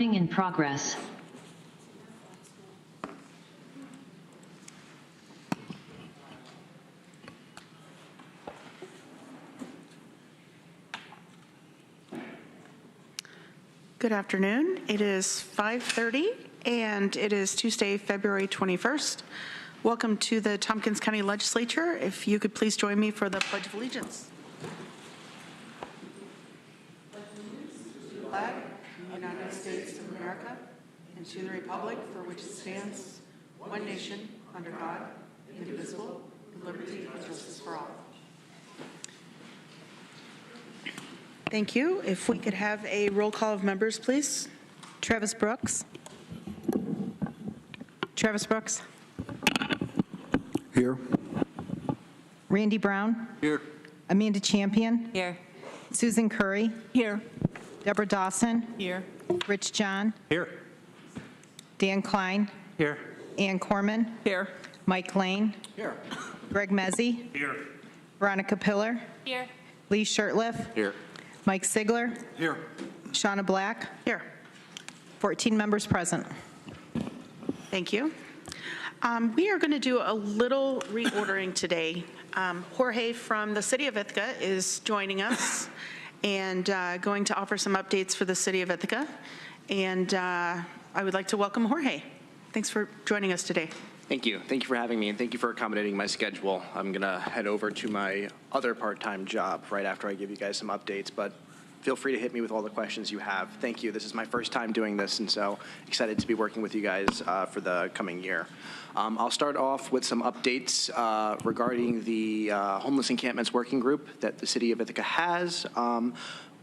In progress. Good afternoon. It is 5:30 and it is Tuesday, February 21st. Welcome to the Tompkins County Legislature. If you could please join me for the Pledge of Allegiance. Flag of the United States of America and to the republic for which it stands, one nation, under God, indivisible, with liberty and justice for all. Thank you. If we could have a roll call of members, please. Travis Brooks. Travis Brooks. Here. Randy Brown. Here. Amanda Champion. Here. Susan Curry. Here. Deborah Dawson. Here. Rich John. Here. Dan Klein. Here. Ann Corman. Here. Mike Lane. Here. Greg Mezzi. Here. Veronica Pillar. Here. Lee Shurtleff. Here. Mike Sigler. Here. Shauna Black. Here. 14 members present. Thank you. We are going to do a little reordering today. Jorge from the City of Ithaca is joining us and going to offer some updates for the City of Ithaca. And I would like to welcome Jorge. Thanks for joining us today. Thank you. Thank you for having me, and thank you for accommodating my schedule. I'm going to head over to my other part-time job right after I give you guys some updates, but feel free to hit me with all the questions you have. Thank you. This is my first time doing this, and so excited to be working with you guys for the coming year. I'll start off with some updates regarding the Homeless Encampments Working Group that the City of Ithaca has.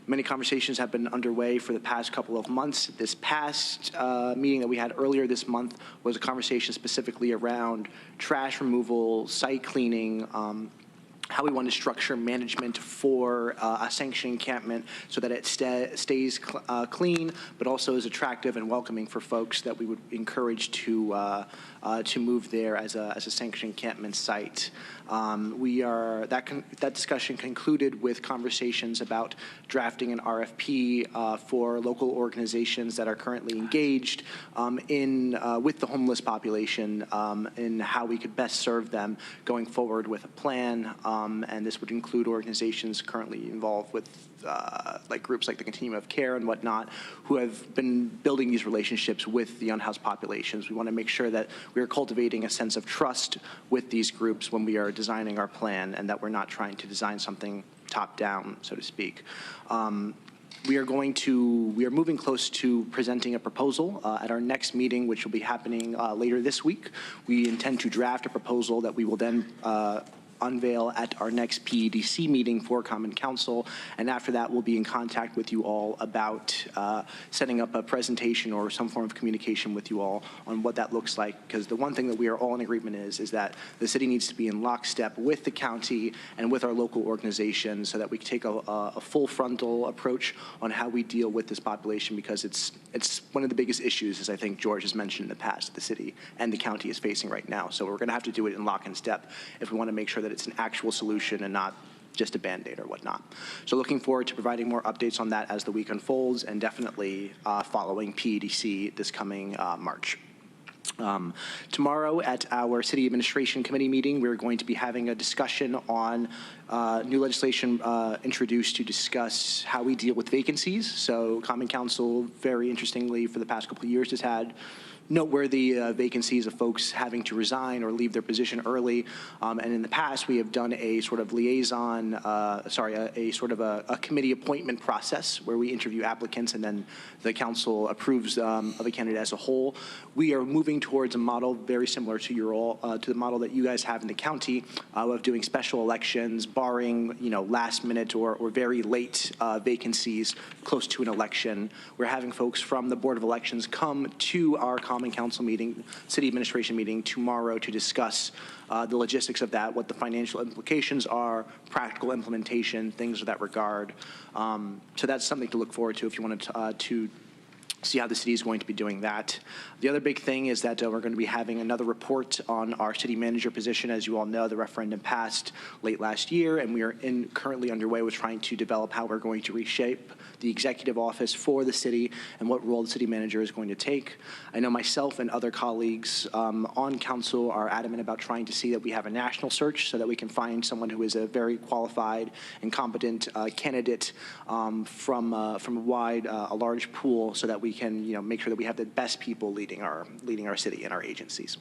Many conversations have been underway for the past couple of months. This past meeting that we had earlier this month was a conversation specifically around trash removal, site cleaning, how we want to structure management for a sanctioned encampment so that it stays clean, but also is attractive and welcoming for folks that we would encourage to move there as a sanctioned encampment site. That discussion concluded with conversations about drafting an RFP for local organizations that are currently engaged with the homeless population in how we could best serve them going forward with a plan. And this would include organizations currently involved with like groups like the Continuum of Care and whatnot, who have been building these relationships with the unhoused populations. We want to make sure that we are cultivating a sense of trust with these groups when we are designing our plan, and that we're not trying to design something top down, so to speak. We are moving close to presenting a proposal at our next meeting, which will be happening later this week. We intend to draft a proposal that we will then unveil at our next PEDC meeting for Common Council, and after that we'll be in contact with you all about setting up a presentation or some form of communication with you all on what that looks like, because the one thing that we are all in agreement is that the city needs to be in lockstep with the county and with our local organizations so that we can take a full frontal approach on how we deal with this population, because it's one of the biggest issues, as I think George has mentioned in the past, the city and the county is facing right now. So we're going to have to do it in lock and step if we want to make sure that it's an actual solution and not just a Band-Aid or whatnot. So looking forward to providing more updates on that as the week unfolds, and definitely following PEDC this coming March. Tomorrow at our City Administration Committee meeting, we're going to be having a discussion on new legislation introduced to discuss how we deal with vacancies. So Common Council, very interestingly, for the past couple of years has had noteworthy vacancies of folks having to resign or leave their position early. And in the past, we have done a sort of liaison, a committee appointment process where we interview applicants and then the council approves of a candidate as a whole. We are moving towards a model very similar to to the model that you guys have in the county of doing special elections, barring last minute or very late vacancies close to an election. We're having folks from the Board of Elections come to our Common Council meeting, City Administration meeting tomorrow to discuss the logistics of that, what the financial implications are, practical implementation, things of that regard. So that's something to look forward to if you wanted to see how the city is going to be doing that. The other big thing is that we're going to be having another report on our city manager position. As you all know, the referendum passed late last year, and we are currently underway with trying to develop how we're going to reshape the executive office for the city and what role the city manager is going to take. I know myself and other colleagues on council are adamant about trying to see that we have a national search so that we can find someone who is a very qualified and competent candidate from a large pool, so that we can make sure that we have the best people leading our city and our agencies.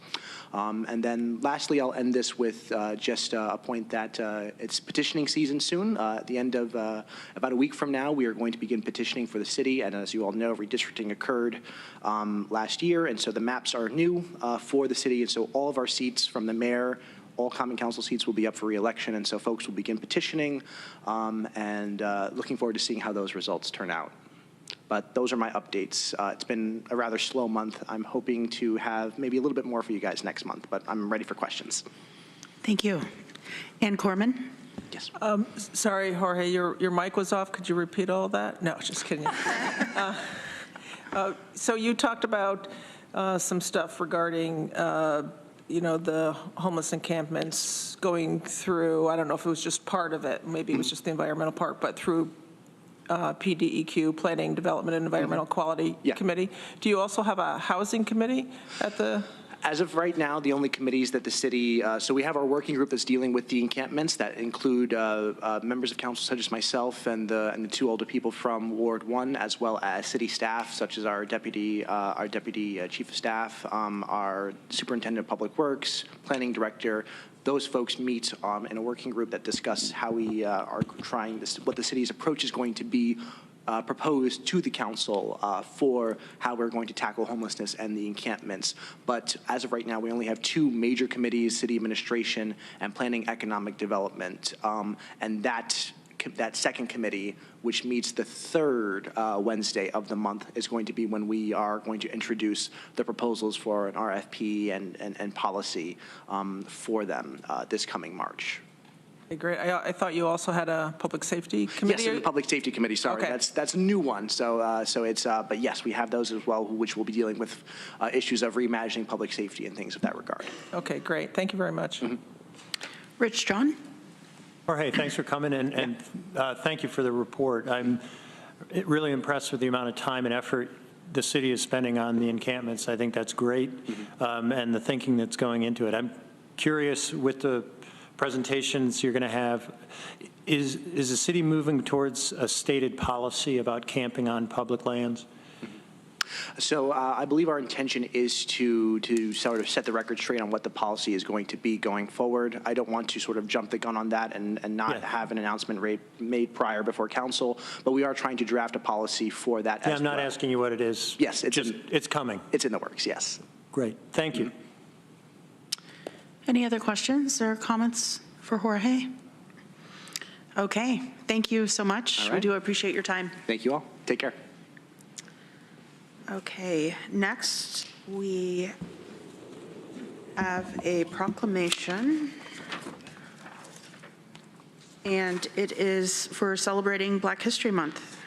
And then lastly, I'll end this with just a point that it's petitioning season soon. At the end of about a week from now, we are going to begin petitioning for the city. And as you all know, redistricting occurred last year, and so the maps are new for the city. And so all of our seats, from the mayor, all common council seats, will be up for re-election, and so folks will begin petitioning, and looking forward to seeing how those results turn out. But those are my updates. It's been a rather slow month. I'm hoping to have maybe a little bit more for you guys next month, but I'm ready for questions. Thank you. Ann Corman? Yes. Sorry, Jorge, your mic was off. Could you repeat all that? No, just kidding. So you talked about some stuff regarding, the homeless encampments going through, I don't know if it was just part of it, maybe it was just the environmental part, but through PDEQ, Planning, Development, and Environmental Quality Committee. Do you also have a housing committee at the? As of right now, the only committees that the city, so we have our working group that's dealing with the encampments that include members of council such as myself and the two older people from Ward 1, as well as city staff such as our deputy chief of staff, our superintendent of public works, planning director. Those folks meet in a working group that discuss how we are trying this, what the city's approach is going to be proposed to the council for how we're going to tackle homelessness and the encampments. But as of right now, we only have two major committees: city administration and planning economic development. And that second committee, which meets the third Wednesday of the month, is going to be when we are going to introduce the proposals for an RFP and policy for them this coming March. Okay, great. I thought you also had a public safety committee. Yes, the public safety committee. Sorry, okay. That's a new one. So it's but yes, we have those as well, which will be dealing with issues of reimagining public safety and things of that regard. Okay, great. Thank you very much. Mm-hmm. Rich John. Jorge, thanks for coming in, and thank you for the report. I'm really impressed with the amount of time and effort the city is spending on the encampments. I think that's great, and the thinking that's going into it. I'm curious, with the presentations you're going to have, is the city moving towards a stated policy about camping on public lands? So I believe our intention is to sort of set the record straight on what the policy is going to be going forward. I don't want to sort of jump the gun on that and not have an announcement made prior before council, but we are trying to draft a policy for that as well. I'm not asking you what it is. Yes, it's coming. It's in the works, yes. Great. Thank you. Any other questions or comments for Jorge? Okay, thank you so much. All right. We do appreciate your time. Thank you all. Take care. Okay, next we have a proclamation, and it is for celebrating Black History Month.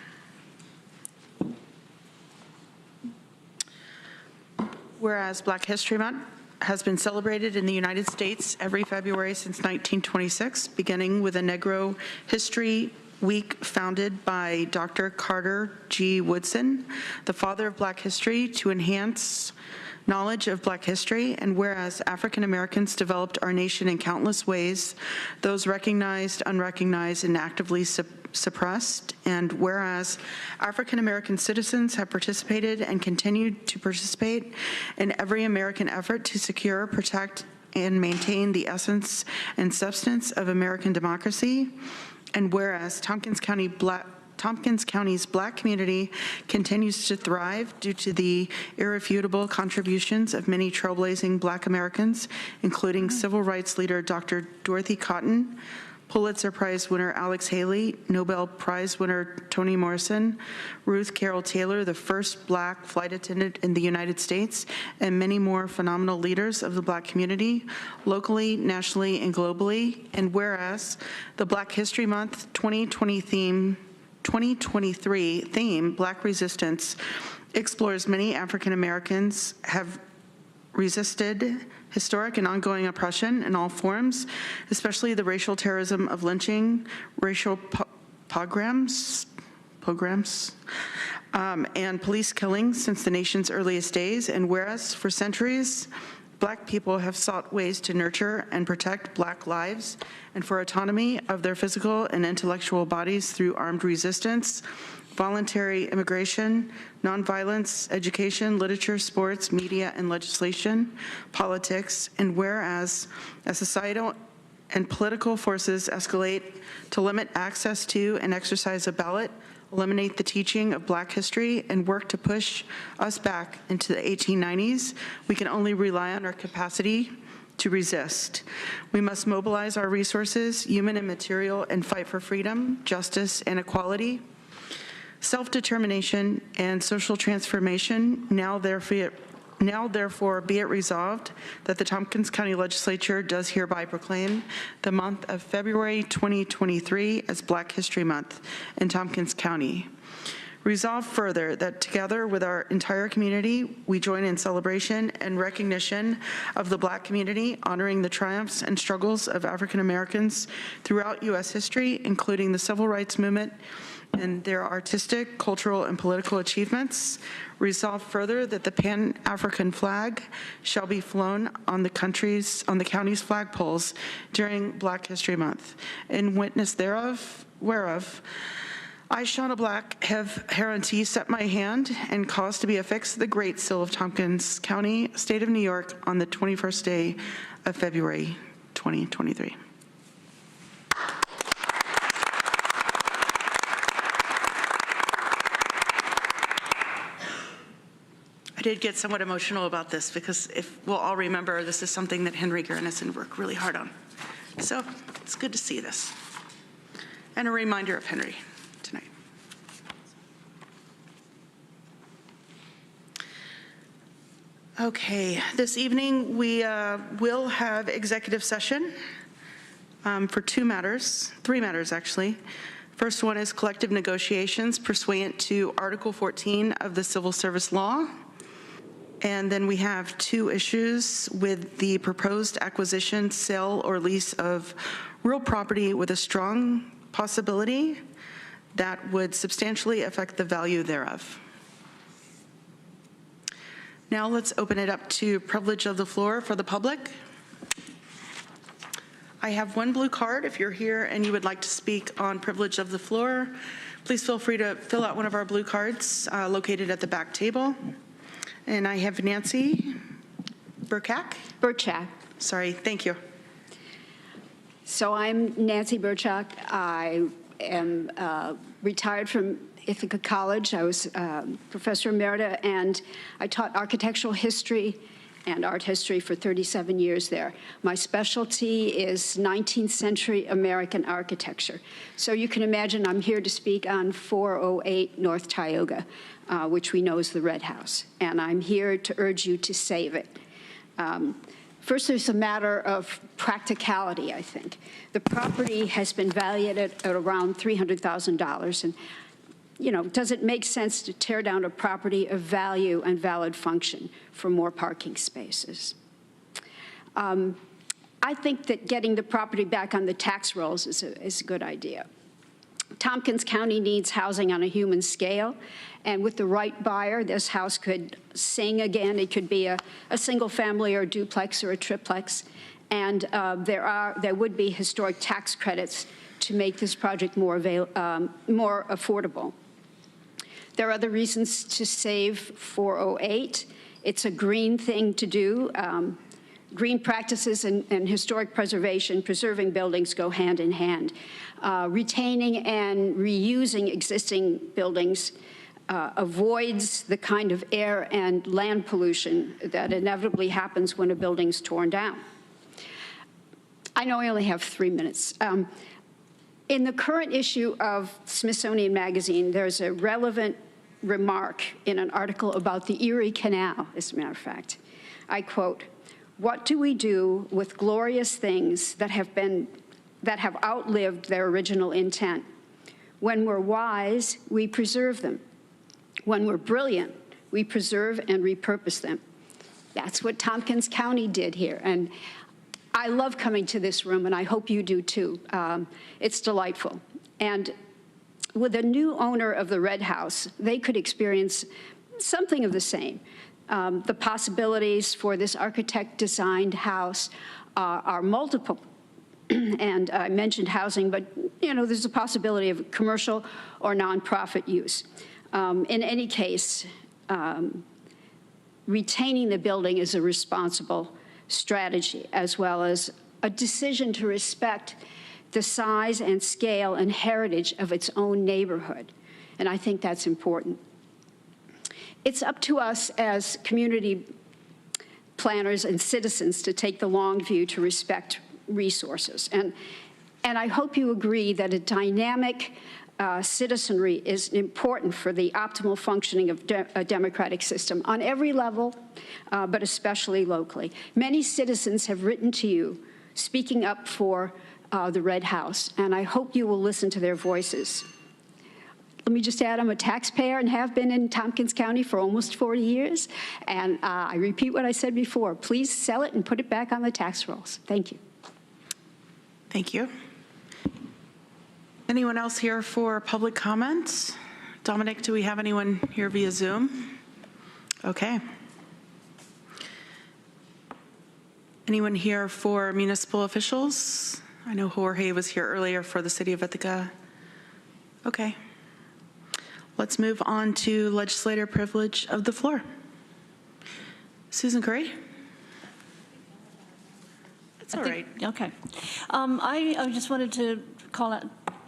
Whereas Black History Month has been celebrated in the United States every February since 1926, beginning with a Negro History Week founded by Dr. Carter G. Woodson, the father of Black history, to enhance knowledge of Black history. And whereas African Americans developed our nation in countless ways, those recognized, unrecognized, and actively suppressed. And whereas African American citizens have participated and continue to participate in every American effort to secure, protect, and maintain the essence and substance of American democracy. And whereas Tompkins County's Black community continues to thrive due to the irrefutable contributions of many trailblazing Black Americans, including civil rights leader Dr. Dorothy Cotton, Pulitzer Prize winner Alex Haley, Nobel Prize winner Toni Morrison, Ruth Carroll Taylor, the first Black flight attendant in the United States, and many more phenomenal leaders of the Black community, locally, nationally, and globally. And whereas the Black History Month 2023 theme, Black Resistance, explores many African Americans have resisted historic and ongoing oppression in all forms, especially the racial terrorism of lynching, racial pogroms, and police killings since the nation's earliest days. And whereas for centuries, Black people have sought ways to nurture and protect Black lives and for autonomy of their physical and intellectual bodies through armed resistance, voluntary immigration, nonviolence, education, literature, sports, media, and legislation, politics, and whereas as societal and political forces escalate to limit access to and exercise a ballot, eliminate the teaching of Black history, and work to push us back into the 1890s, we can only rely on our capacity to resist. We must mobilize our resources, human and material, and fight for freedom, justice, and equality, self-determination, and social transformation. Now, therefore, be it resolved that the Tompkins County Legislature does hereby proclaim the month of February 2023 as Black History Month in Tompkins County. Resolve further that together with our entire community, we join in celebration and recognition of the Black community, honoring the triumphs and struggles of African Americans throughout U.S. history, including the Civil Rights Movement and their artistic, cultural, and political achievements. Resolve further that the Pan-African flag shall be flown on the county's flagpoles during Black History Month. In witness thereof, whereof, I, Shauna Black, have hereunto set my hand and caused to be affixed the Great Seal of Tompkins County, State of New York, on the 21st day of February 2023. I did get somewhat emotional about this because if we'll all remember, this is something that Henry Garnison worked really hard on. So it's good to see this. And a reminder of Henry tonight. Okay, this evening we will have executive session for three matters actually. First one is collective negotiations pursuant to Article 14 of the Civil Service Law. And then we have two issues with the proposed acquisition, sale, or lease of real property with a strong possibility that would substantially affect the value thereof. Now let's open it up to privilege of the floor for the public. I have one blue card. If you're here and you would like to speak on privilege of the floor, please feel free to fill out one of our blue cards located at the back table. And I have Nancy Burchak. Sorry, thank you. So I'm Nancy Burchak. I am retired from Ithaca College. I was professor emerita, and I taught architectural history and art history for 37 years there. My specialty is 19th century American architecture. So you can imagine I'm here to speak on 408 North Tioga, which we know is the Red House. And I'm here to urge you to save it. First, there's a matter of practicality, I think. The property has been valued at around $300,000. And, you know, does it make sense to tear down a property of value and valid function for more parking spaces? I think that getting the property back on the tax rolls is a good idea. Tompkins County needs housing on a human scale, and with the right buyer, this house could sing again. It could be a single family or a duplex or a triplex, and there would be historic tax credits to make this project more affordable. There are other reasons to save 408. It's a green thing to do. Green practices and historic preservation, preserving buildings go hand in hand. Retaining and reusing existing buildings avoids the kind of air and land pollution that inevitably happens when a building's torn down. I know I only have 3 minutes. In the current issue of Smithsonian Magazine, there's a relevant remark in an article about the Erie Canal, as a matter of fact. I quote, "What do we do with glorious things that have outlived their original intent? When we're wise, we preserve them. When we're brilliant, we preserve and repurpose them. That's what Tompkins County did here. And I love coming to this room, and I hope you do too. It's delightful. And with a new owner of the Red House, they could experience something of the same. The possibilities for this architect-designed house are multiple. And I mentioned housing, but there's a possibility of commercial or nonprofit use. In any case, retaining the building is a responsible strategy, as well as a decision to respect the size and scale and heritage of its own neighborhood. And I think that's important. It's up to us as community planners and citizens to take the long view to respect resources. And I hope you agree that a dynamic citizenry is important for the optimal functioning of a democratic system on every level, but especially locally. Many citizens have written to you speaking up for the Red House, and I hope you will listen to their voices. Let me just add, I'm a taxpayer and have been in Tompkins County for almost 40 years, and I repeat what I said before. Please sell it and put it back on the tax rolls. Thank you. Thank you. Anyone else here for public comments? Dominic, do we have anyone here via Zoom? Okay. Anyone here for municipal officials? I know Jorge was here earlier for the City of Ithaca. Okay. Let's move on to legislator privilege of the floor. Susan Curry? It's all right. Okay. I just wanted to call out,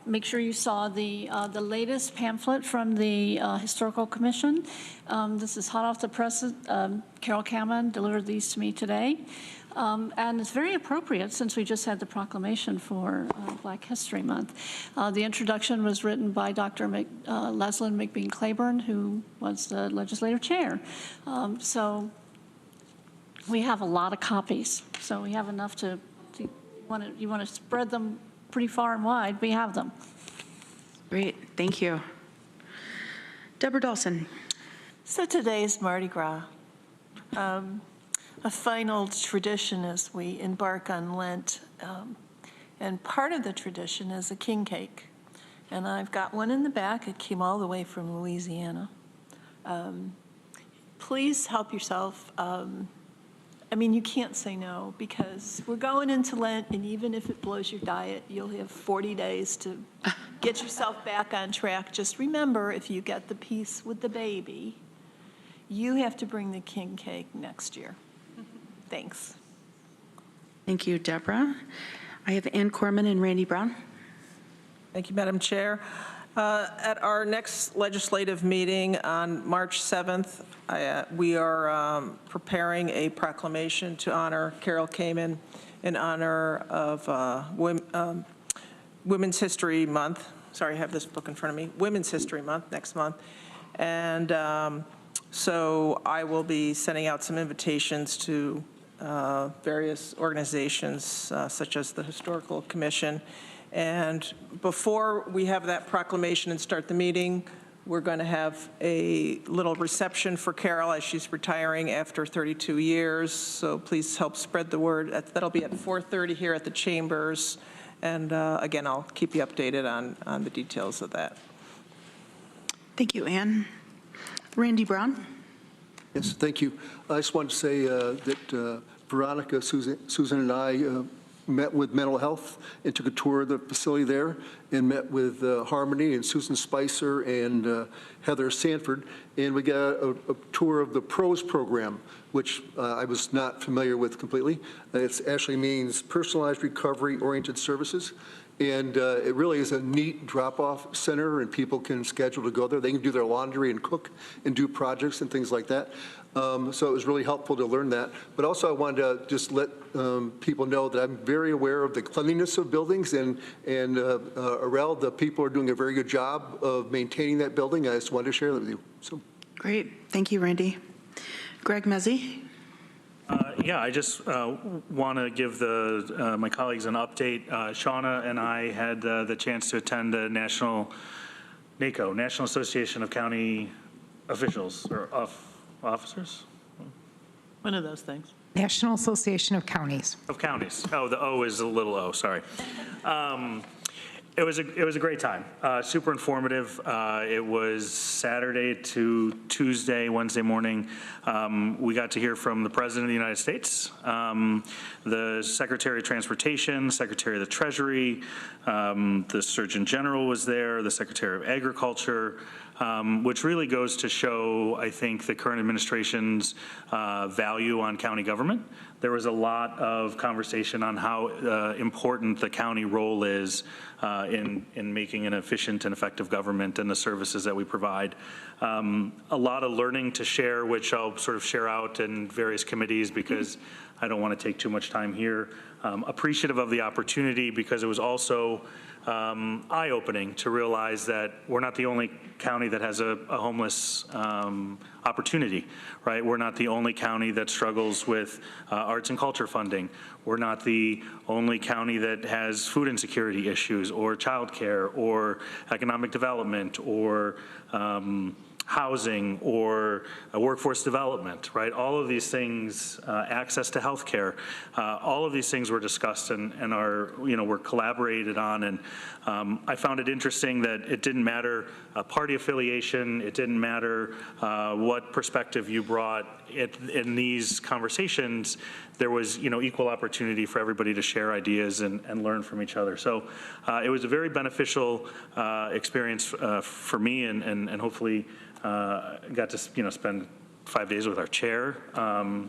make sure you saw the latest pamphlet from the Historical Commission. This is hot off the press. Carol Cameron delivered these to me today. And it's very appropriate since we just had the proclamation for Black History Month. The introduction was written by Dr. Leslyn McBean-Claiborne, who was the legislative chair. So we have a lot of copies. So we have enough to you want to spread them pretty far and wide, we have them. Great, thank you. Deborah Dawson. So today is Mardi Gras, a final tradition as we embark on Lent. And part of the tradition is a king cake. And I've got one in the back. It came all the way from Louisiana. Please help yourself. I mean, you can't say no because we're going into Lent, and even if it blows your diet, you'll have 40 days to get yourself back on track. Just remember, if you get the piece with the baby, you have to bring the king cake next year. Thanks. Thank you, Deborah. I have Ann Corman and Randy Brown. Thank you, Madam Chair. At our next legislative meeting on March 7th, we are preparing a proclamation to honor Carol Kamen in honor of Women's History Month. Sorry, I have this book in front of me. Women's History Month next month. And so I will be sending out some invitations to various organizations such as the Historical Commission. And before we have that proclamation and start the meeting, we're going to have a little reception for Carol as she's retiring after 32 years. So please help spread the word. That'll be at 4:30 here at the Chambers. And again, I'll keep you updated on the details of that. Thank you, Ann. Randy Brown. Yes, thank you. I just wanted to say that Veronica, Susan, and I met with mental health and took a tour of the facility there and met with Harmony and Susan Spicer and Heather Sanford. And we got a tour of the PROS program, which I was not familiar with completely. It actually means Personalized Recovery Oriented Services. And it really is a neat drop-off center, and people can schedule to go there. They can do their laundry and cook and do projects and things like that. So it was really helpful to learn that. But also I wanted to just let people know that I'm very aware of the cleanliness of buildings, and Arel, the people are doing a very good job of maintaining that building. I just wanted to share that with you. So. Great. Thank you, Randy. Greg Mezzi. Yeah, I just want to give my colleagues an update. Shauna and I had the chance to attend the NACO, National Association of County Officials, or officers? One of those things. National Association of Counties. Of counties. Oh, the O is a little O, sorry. It was a great time, super informative. It was Saturday to Tuesday, Wednesday morning. We got to hear from the President of the United States, the Secretary of Transportation, Secretary of the Treasury, the Surgeon General was there, the Secretary of Agriculture, which really goes to show, I think, the current administration's value on county government. There was a lot of conversation on how important the county role is in making an efficient and effective government and the services that we provide. A lot of learning to share, which I'll sort of share out in various committees because I don't want to take too much time here. Appreciative of the opportunity because it was also eye-opening to realize that we're not the only county that has a homeless opportunity, right? We're not the only county that struggles with arts and culture funding. We're not the only county that has food insecurity issues or childcare or economic development or housing or workforce development, right? All of these things, access to health care, all of these things were discussed and are, were collaborated on. And I found it interesting that it didn't matter party affiliation, it didn't matter what perspective you brought. In these conversations, there was, equal opportunity for everybody to share ideas and learn from each other. So it was a very beneficial experience for me and hopefully got to spend 5 days with our chair,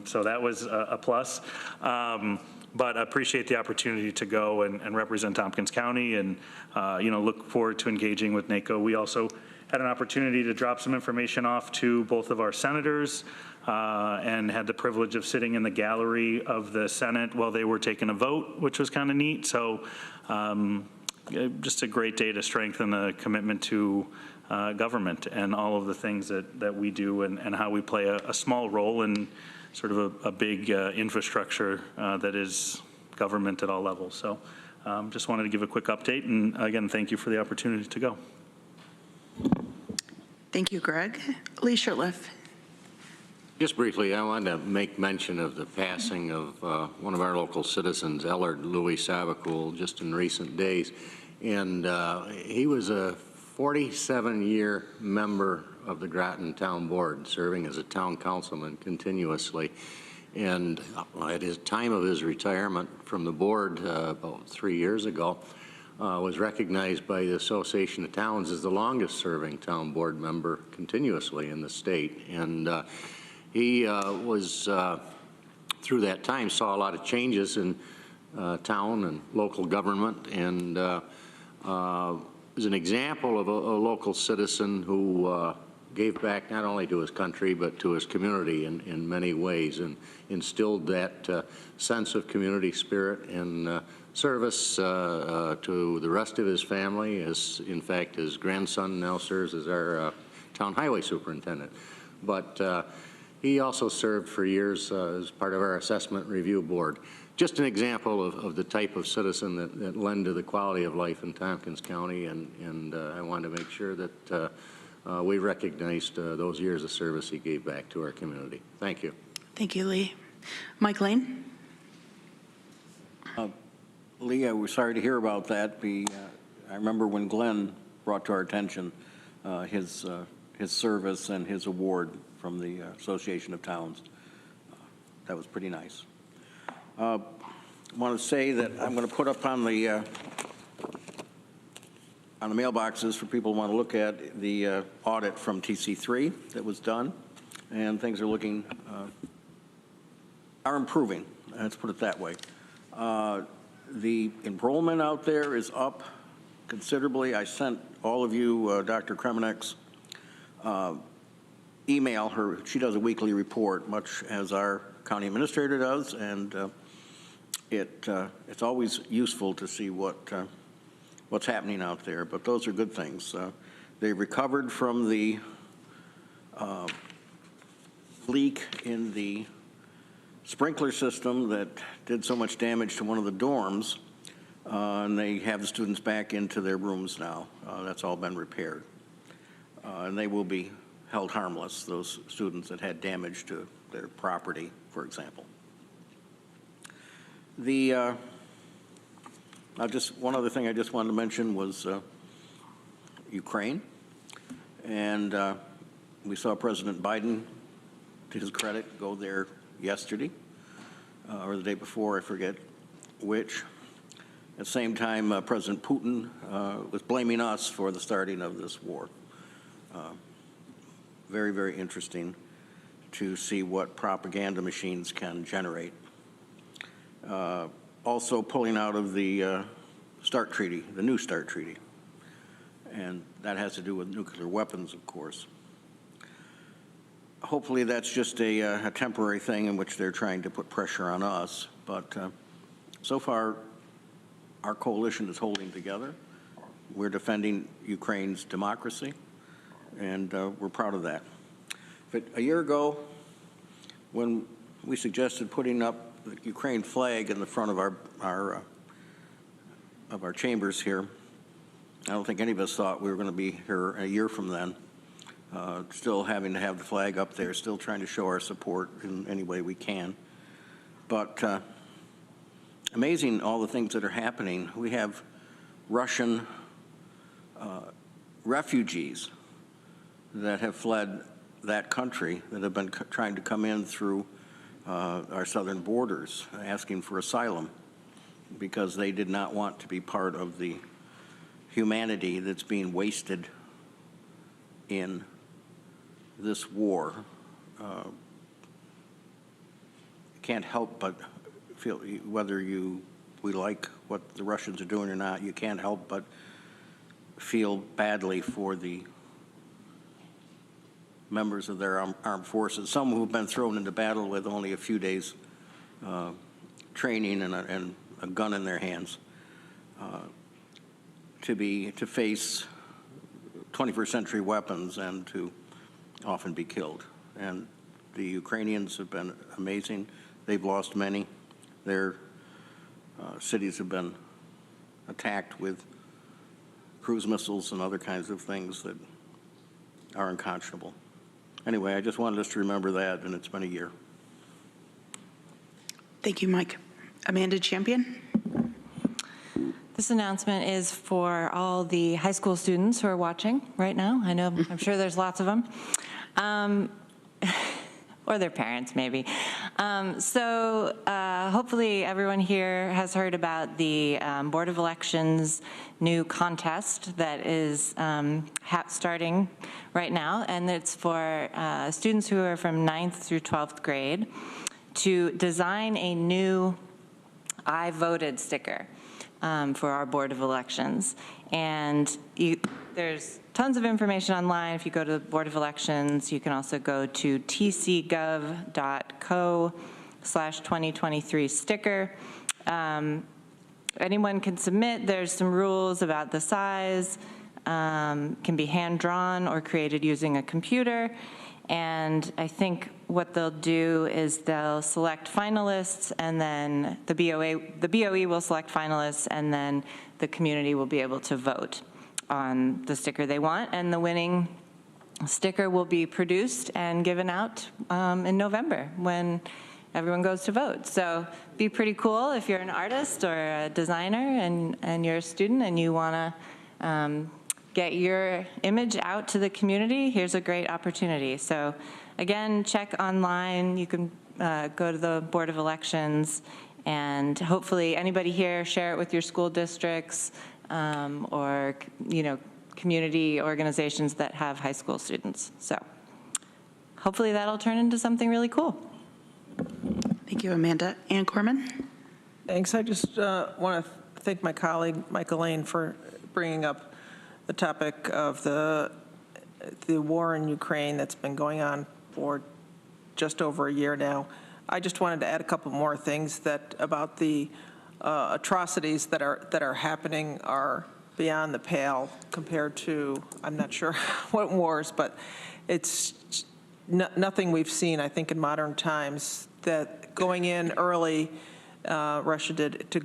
so that was a plus. But I appreciate the opportunity to go and represent Tompkins County, and look forward to engaging with NACO. We also had an opportunity to drop some information off to both of our senators, and had the privilege of sitting in the gallery of the Senate while they were taking a vote, which was kind of neat. So just a great day to strengthen the commitment to government and all of the things that we do and how we play a small role in sort of a big infrastructure that is government at all levels. So just wanted to give a quick update, and again, thank you for the opportunity to go. Thank you, Greg. Lee Shurtleff. Just briefly, I wanted to make mention of the passing of one of our local citizens, Ellard Louis Savakul, just in recent days. And he was a 47-year member of the Groton Town Board, serving as a town councilman continuously. And at his time of his retirement from the board about 3 years ago, was recognized by the Association of Towns as the longest serving town board member continuously in the state. And he was, through that time, saw a lot of changes in town and local government, and is an example of a local citizen who gave back not only to his country but to his community in many ways, and instilled that sense of community spirit and service to the rest of his family. As in fact, his grandson now serves as our town highway superintendent. But he also served for years as part of our assessment review board. Just an example of the type of citizen that lend to the quality of life in Tompkins County, and I wanted to make sure that we recognized those years of service he gave back to our community. Thank you. Thank you, Lee. Mike Lane. Lee, I was sorry to hear about that. I remember when Glenn brought to our attention his service and his award from the Association of Towns. That was pretty nice. I want to say that I'm going to put up on the mailboxes for people who want to look at the audit from TC3 that was done, and things are looking, are improving. Let's put it that way. The enrollment out there is up considerably. I sent all of you Dr. Kremenek's email. She does a weekly report, much as our county administrator does, and it's always useful to see what's happening out there. But those are good things. They recovered from the leak in the sprinkler system that did so much damage to one of the dorms, and they have the students back into their rooms now. That's all been repaired. And they will be held harmless, those students that had damage to their property, for example. One other thing I just wanted to mention was Ukraine. And we saw President Biden, to his credit, go there yesterday, or the day before, I forget which. At the same time, President Putin was blaming us for the starting of this war. Very, very interesting to see what propaganda machines can generate. Also pulling out of the START treaty, the new START treaty. And that has to do with nuclear weapons, of course. Hopefully that's just a temporary thing in which they're trying to put pressure on us. But so far, our coalition is holding together. We're defending Ukraine's democracy, and we're proud of that. But a year ago, when we suggested putting up the Ukraine flag in the front of our chambers here, I don't think any of us thought we were going to be here a year from then, still having to have the flag up there, still trying to show our support in any way we can. But amazing all the things that are happening. We have Russian refugees that have fled that country, that have been trying to come in through our southern borders, asking for asylum because they did not want to be part of the humanity that's being wasted in this war. Can't help but feel, whether we like what the Russians are doing or not, you can't help but feel badly for the members of their armed forces, some who have been thrown into battle with only a few days training and a gun in their hands, to face 21st century weapons and to often be killed. And the Ukrainians have been amazing. They've lost many. Their cities have been attacked with cruise missiles and other kinds of things that are unconscionable. Anyway, I just wanted us to remember that, and it's been a year. Thank you, Mike. Amanda Champion. This announcement is for all the high school students who are watching right now. I'm sure there's lots of them. Or their parents, maybe. Hopefully everyone here has heard about the Board of Elections new contest that is starting right now, and it's for students who are from 9th through 12th grade to design a new I voted sticker for our Board of Elections. And there's tons of information online. If you go to the Board of Elections, you can also go to tcgov.co/2023 sticker. Anyone can submit. There's some rules about the size, can be hand-drawn or created using a computer. And I think what they'll do is they'll select finalists, and then the BOE will select finalists, and then the community will be able to vote on the sticker they want, and the winning sticker will be produced and given out in November when everyone goes to vote. So be pretty cool if you're an artist or a designer and you're a student and you want to get your image out to the community. Here's a great opportunity. So again, check online. You can go to the Board of Elections, and hopefully anybody here, share it with your school districts or community organizations that have high school students. So hopefully that'll turn into something really cool. Thank you, Amanda. Ann Corman. Thanks. I just want to thank my colleague, Michael Lane, for bringing up the topic of the war in Ukraine that's been going on for just over a year now. I just wanted to add a couple more things about the atrocities that are happening are beyond the pale compared to, I'm not sure what wars, but it's nothing we've seen, I think, in modern times. That going in early, Russia did, to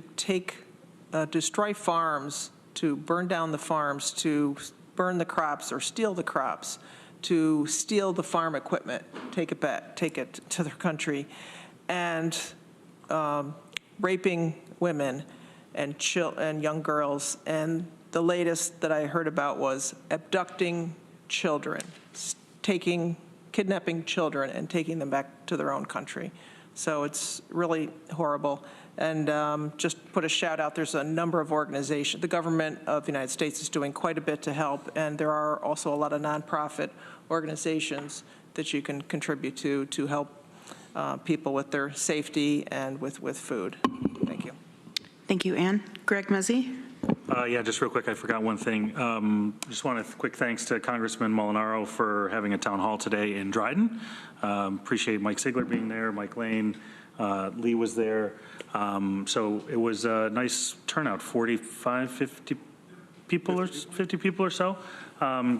destroy farms, to burn down the farms, to burn the crops or steal the crops, to steal the farm equipment, take it to their country, and raping women and young girls. And the latest that I heard about was abducting children, kidnapping children and taking them back to their own country. So it's really horrible. And just put a shout out, there's a number of organizations. The government of the United States is doing quite a bit to help, and there are also a lot of nonprofit organizations that you can contribute to help people with their safety and with food. Thank you. Thank you, Ann. Greg Muzzy? Yeah, just real quick, I forgot one thing. Just want a quick thanks to Congressman Molinaro for having a town hall today in Dryden. Appreciate Mike Sigler being there, Mike Lane, Lee was there. So it was a nice turnout, 45, 50 people or so.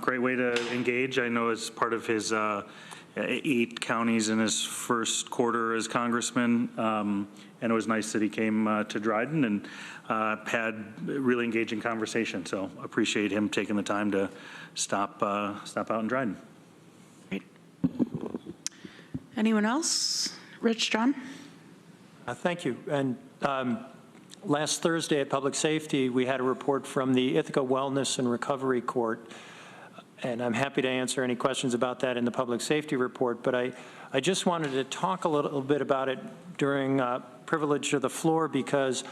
Great way to engage. I know as part of his 8 counties in his first quarter as congressman. And it was nice that he came to Dryden and had really engaging conversation. So appreciate him taking the time to stop out in Dryden. Great. Anyone else? Rich, John? Thank you. And last Thursday at Public Safety, we had a report from the Ithaca Wellness and Recovery Court. And I'm happy to answer any questions about that in the public safety report. But I just wanted to talk a little bit about it during privilege of the floor, because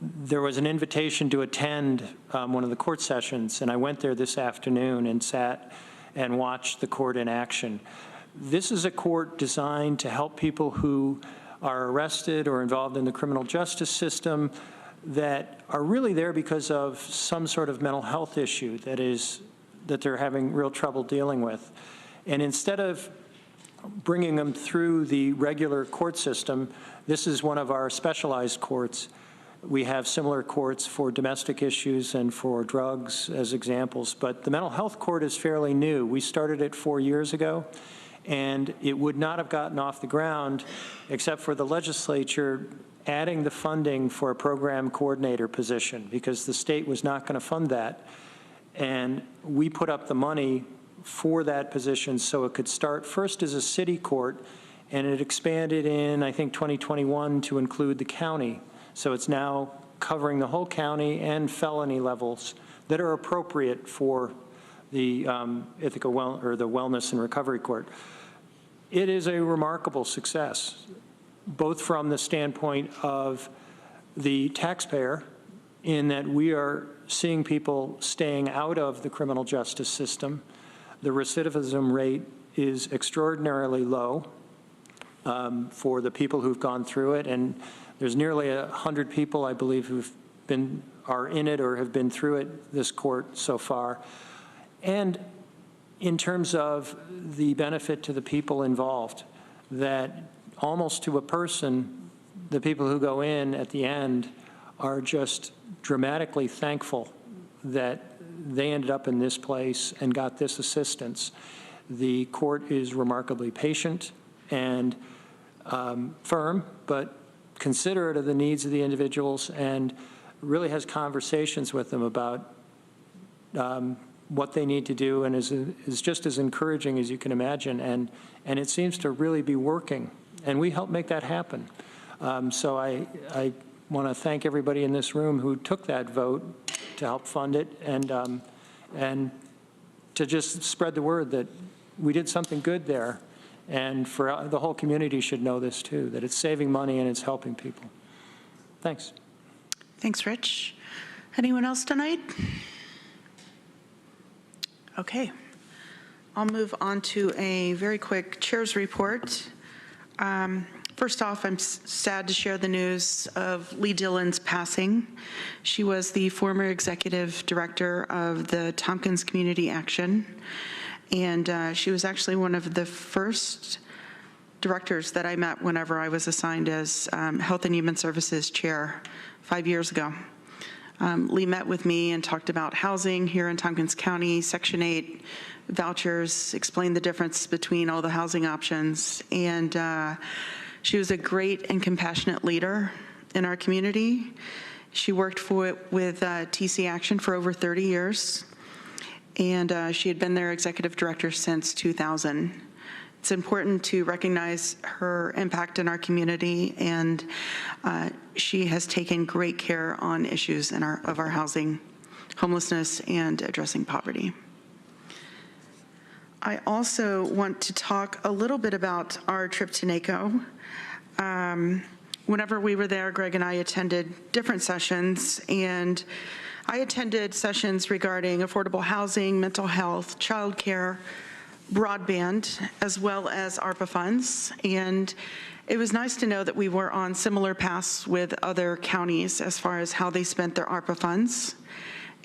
there was an invitation to attend one of the court sessions, and I went there this afternoon and sat and watched the court in action. This is a court designed to help people who are arrested or involved in the criminal justice system that are really there because of some sort of mental health issue that they're having real trouble dealing with. And instead of bringing them through the regular court system, this is one of our specialized courts. We have similar courts for domestic issues and for drugs as examples, but the mental health court is fairly new. We started it 4 years ago, and it would not have gotten off the ground except for the legislature adding the funding for a program coordinator position, because the state was not going to fund that. And we put up the money for that position so it could start first as a city court, and it expanded in, I think, 2021 to include the county. So it's now covering the whole county and felony levels that are appropriate for the Ithaca the Wellness and Recovery Court. It is a remarkable success, both from the standpoint of the taxpayer, in that we are seeing people staying out of the criminal justice system. The recidivism rate is extraordinarily low for the people who've gone through it, and there's nearly 100 people, I believe, are in it or have been through it, this court so far. And in terms of the benefit to the people involved, that almost to a person, the people who go in at the end are just dramatically thankful that they ended up in this place and got this assistance. The court is remarkably patient and firm, but considerate of the needs of the individuals, and really has conversations with them about what they need to do, and is just as encouraging as you can imagine. And it seems to really be working, and we help make that happen. So I want to thank everybody in this room who took that vote to help fund it, and to just spread the word that we did something good there. And for the whole community should know this too, that it's saving money and it's helping people. Thanks. Thanks, Rich. Anyone else tonight? Okay. I'll move on to a very quick chair's report. First off, I'm sad to share the news of Lee Dillon's passing. She was the former executive director of the Tompkins Community Action, and she was actually one of the first directors that I met whenever I was assigned as Health and Human Services Chair 5 years ago. Lee met with me and talked about housing here in Tompkins County, Section 8 vouchers, explained the difference between all the housing options, and she was a great and compassionate leader in our community. She worked with TC Action for over 30 years, and she had been their executive director since 2000. It's important to recognize her impact in our community, and she has taken great care on issues of our housing, homelessness, and addressing poverty. I also want to talk a little bit about our trip to NACO. Whenever we were there, Greg and I attended different sessions, and I attended sessions regarding affordable housing, mental health, childcare, broadband, as well as ARPA funds. And it was nice to know that we were on similar paths with other counties as far as how they spent their ARPA funds.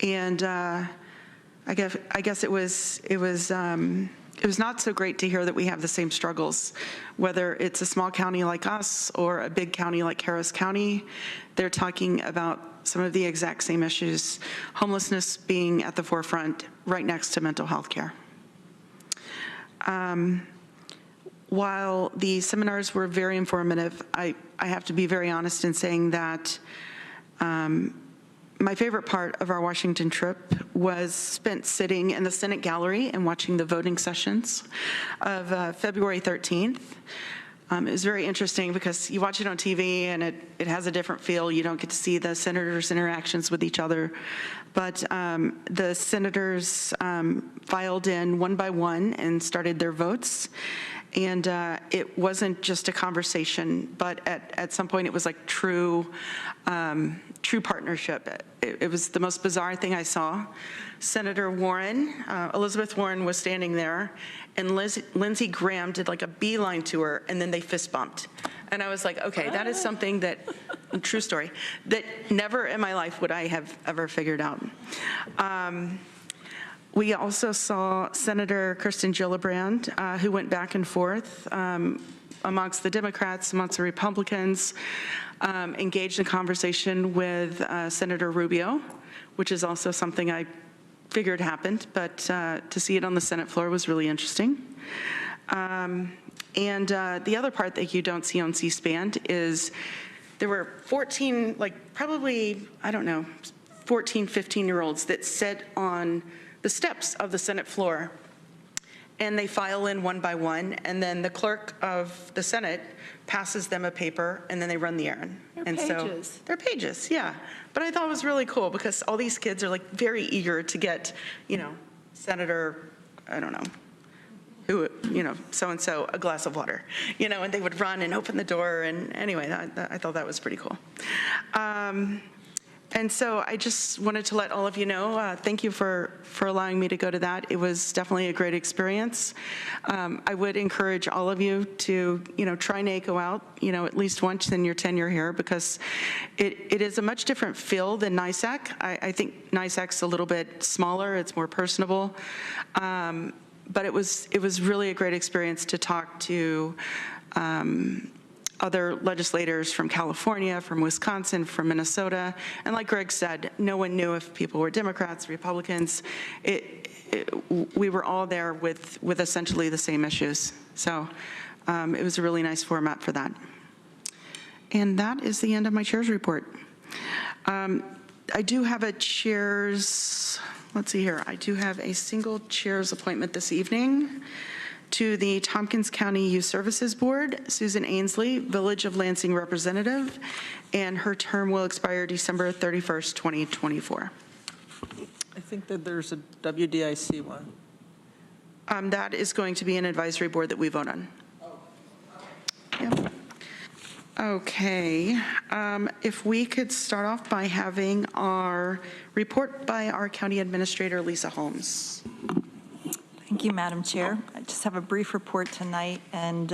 And I guess it was not so great to hear that we have the same struggles, whether it's a small county like us or a big county like Harris County. They're talking about some of the exact same issues, homelessness being at the forefront right next to mental health care. While the seminars were very informative, I have to be very honest in saying that my favorite part of our Washington trip was spent sitting in the Senate gallery and watching the voting sessions of February 13th. It was very interesting because you watch it on TV and it has a different feel. You don't get to see the senators' interactions with each other. But the senators filed in one by one and started their votes. And it wasn't just a conversation, but at some point it was like true partnership. It was the most bizarre thing I saw. Senator Warren, Elizabeth Warren was standing there, and Lindsey Graham did like a beeline to her, and then they fist bumped. And I was like, okay, that is something that, true story, that never in my life would I have ever figured out. We also saw Senator Kirsten Gillibrand, who went back and forth amongst the Democrats, amongst the Republicans, engaged in conversation with Senator Rubio, which is also something I figured happened, but to see it on the Senate floor was really interesting. And the other part that you don't see on C-SPAN is there were 14, probably, 14, 15-year-olds that sit on the steps of the Senate floor, and they file in one by one, and then the clerk of the Senate passes them a paper, and then they run the errand. They're pages, yeah. But I thought it was really cool because all these kids are very eager to get, Senator, who, so-and-so a glass of water, and they would run and open the door, and anyway, I thought that was pretty cool. And so I just wanted to let all of you know, thank you for allowing me to go to that. It was definitely a great experience. I would encourage all of you to, try NACO out, at least once in your tenure here, because it is a much different feel than NYSAC. I think NYSAC's a little bit smaller, it's more personable. But it was really a great experience to talk to other legislators from California, from Wisconsin, from Minnesota. And like Greg said, no one knew if people were Democrats, Republicans. We were all there with essentially the same issues. So it was a really nice format for that. And that is the end of my chair's report. I do have a chair's, let's see here. I do have a single chair's appointment this evening to the Tompkins County Youth Services Board, Susan Ainsley, Village of Lansing representative, and her term will expire December 31st, 2024. I think that there's a WDIC one. That is going to be an advisory board that we vote on. Yep. Okay, if we could start off by having our report by our county administrator, Lisa Holmes. Thank you, Madam Chair. I just have a brief report tonight, and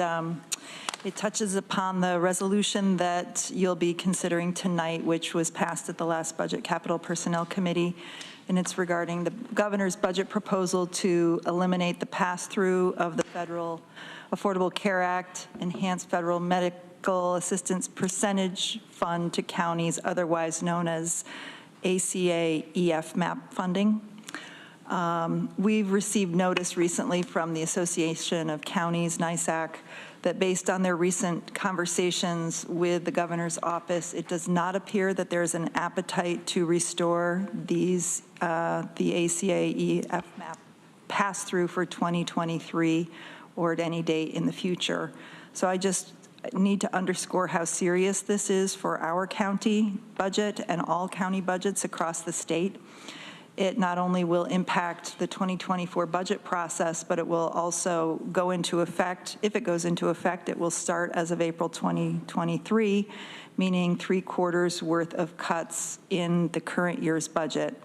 it touches upon the resolution that you'll be considering tonight, which was passed at the last Budget Capital Personnel Committee, and it's regarding the governor's budget proposal to eliminate the pass-through of the federal Affordable Care Act, enhanced federal medical assistance percentage fund to counties, otherwise known as ACA EF-MAP funding. We've received notice recently from the Association of Counties, NYSAC, that based on their recent conversations with the governor's office, it does not appear that there's an appetite to restore these, the ACA FMAP pass-through for 2023 or at any date in the future. So I just need to underscore how serious this is for our county budget and all county budgets across the state. It not only will impact the 2024 budget process, but it will also go into effect. If it goes into effect, it will start as of April 2023, meaning 3 quarters worth of cuts in the current year's budget.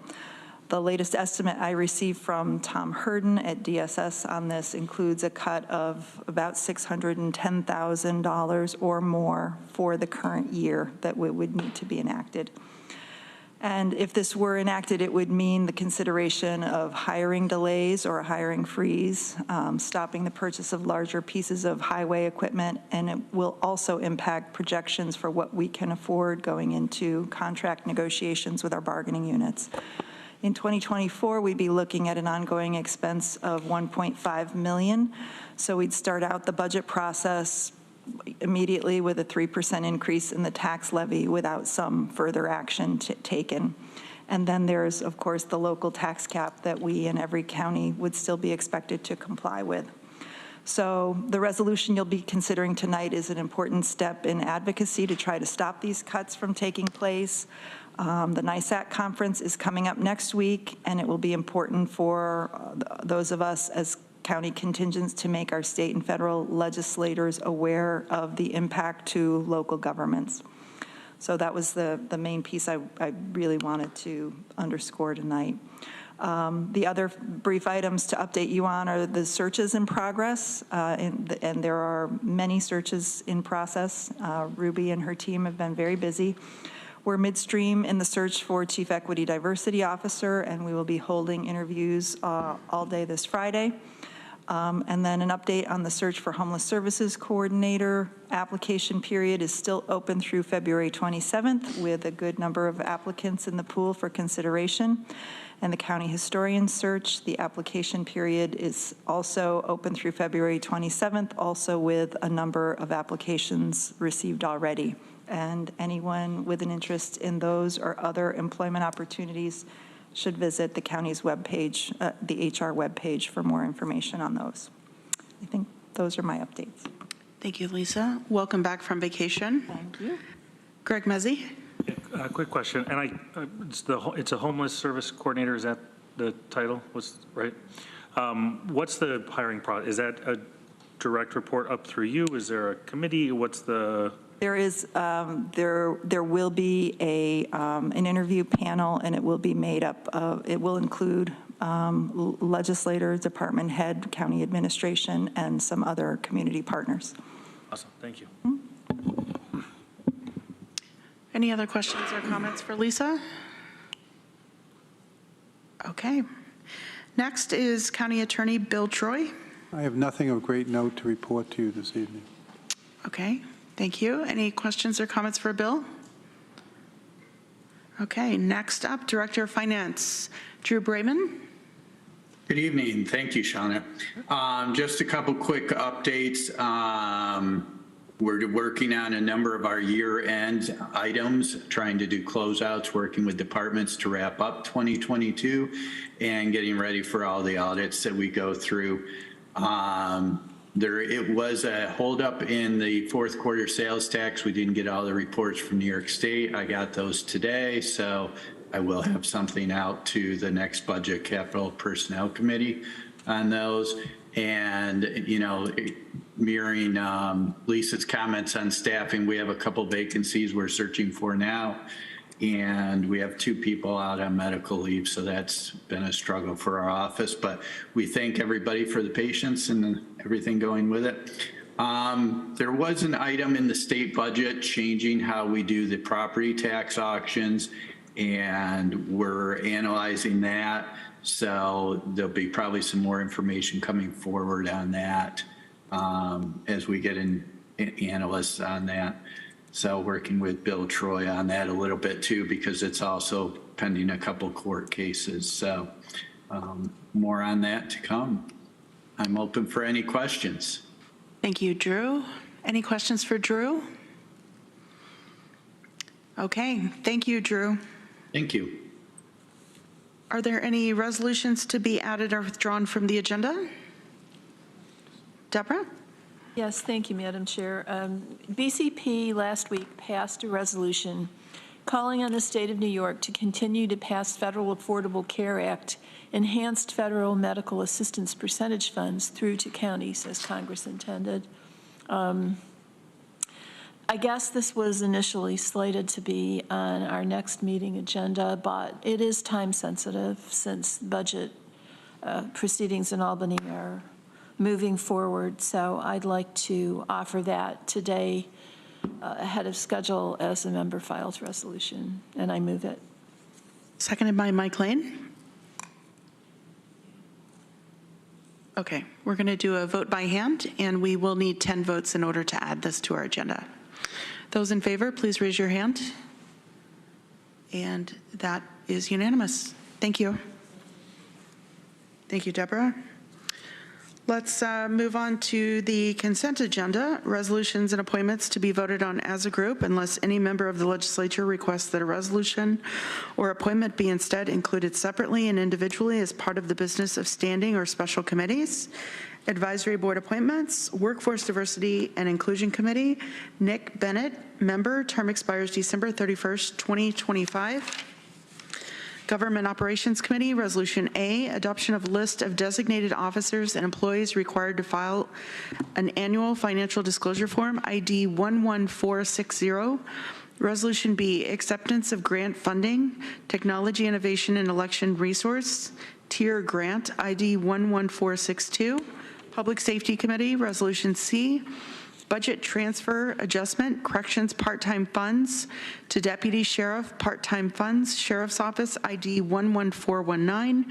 The latest estimate I received from Tom Herden at DSS on this includes a cut of about $610,000 or more for the current year that would need to be enacted. And if this were enacted, it would mean the consideration of hiring delays or a hiring freeze, stopping the purchase of larger pieces of highway equipment, and it will also impact projections for what we can afford going into contract negotiations with our bargaining units. In 2024, we'd be looking at an ongoing expense of $1.5 million. So we'd start out the budget process immediately with a 3% increase in the tax levy without some further action taken. And then there's, of course, the local tax cap that we in every county would still be expected to comply with. So the resolution you'll be considering tonight is an important step in advocacy to try to stop these cuts from taking place. The NISAC conference is coming up next week, and it will be important for those of us as county contingents to make our state and federal legislators aware of the impact to local governments. So that was the main piece I really wanted to underscore tonight. The other brief items to update you on are the searches in progress, and there are many searches in process. Ruby and her team have been very busy. We're midstream in the search for Chief Equity Diversity Officer, and we will be holding interviews all day this Friday. And then an update on the search for Homeless Services Coordinator. Application period is still open through February 27th with a good number of applicants in the pool for consideration. And the County Historian search, the application period is also open through February 27th, also with a number of applications received already. And anyone with an interest in those or other employment opportunities should visit the county's webpage, the HR webpage, for more information on those. I think those are my updates. Thank you, Lisa. Welcome back from vacation. Thank you. Greg Mezzi. Quick question, and it's a homeless service coordinator. Is that the title? Right? What's the hiring process? Is that a direct report up through you? Is there a committee? What's the? There is, there will be an interview panel, and it will be made up of, it will include legislators, department head, county administration, and some other community partners. Awesome, thank you. Any other questions or comments for Lisa? Okay. Next is County Attorney Bill Troy. I have nothing of great note to report to you this evening. Okay. Thank you. Any questions or comments for Bill? Okay, next up, Director of Finance, Drew Brayman. Good evening. Thank you, Shauna. Just a couple quick updates. We're working on a number of our year-end items, trying to do closeouts, working with departments to wrap up 2022, and getting ready for all the audits that we go through. It was a holdup in the fourth quarter sales tax. We didn't get all the reports from New York State. I got those today, so I will have something out to the next Budget Capital Personnel Committee on those. And, you know, mirroring Lisa's comments on staffing, we have a couple vacancies we're searching for now. And we have 2 people out on medical leave, so that's been a struggle for our office. But we thank everybody for the patience and everything going with it. There was an item in the state budget changing how we do the property tax auctions, and we're analyzing that. So there'll be probably some more information coming forward on that as we get in analysts on that. So working with Bill Troy on that a little bit too, because it's also pending a couple court cases. So more on that to come. I'm open for any questions. Thank you, Drew. Any questions for Drew? Okay, thank you, Drew. Thank you. Are there any resolutions to be added or withdrawn from the agenda? Deborah? Yes, thank you, Madam Chair. BCP last week passed a resolution calling on the state of New York to continue to pass Federal Affordable Care Act enhanced federal medical assistance percentage funds through to counties as Congress intended. I guess this was initially slated to be on our next meeting agenda, but it is time sensitive since budget proceedings in Albany are moving forward. So I'd like to offer that today ahead of schedule as a member files resolution, and I move it. Seconded by Mike Lane. Okay, we're going to do a vote by hand, and we will need 10 votes in order to add this to our agenda. Those in favor, please raise your hand. And that is unanimous. Thank you. Thank you, Deborah. Let's move on to the consent agenda, resolutions and appointments to be voted on as a group unless any member of the legislature requests that a resolution or appointment be instead included separately and individually as part of the business of standing or special committees. Advisory Board appointments, Workforce Diversity and Inclusion Committee, Nick Bennett, member, term expires December 31st, 2025. Government Operations Committee, Resolution A, adoption of list of designated officers and employees required to file an annual financial disclosure form, ID 11460. Resolution B, acceptance of grant funding, technology innovation and election resource, tier grant, ID 11462. Public Safety Committee, Resolution C, budget transfer adjustment, corrections part-time funds to Deputy Sheriff part-time funds, Sheriff's Office, ID 11419.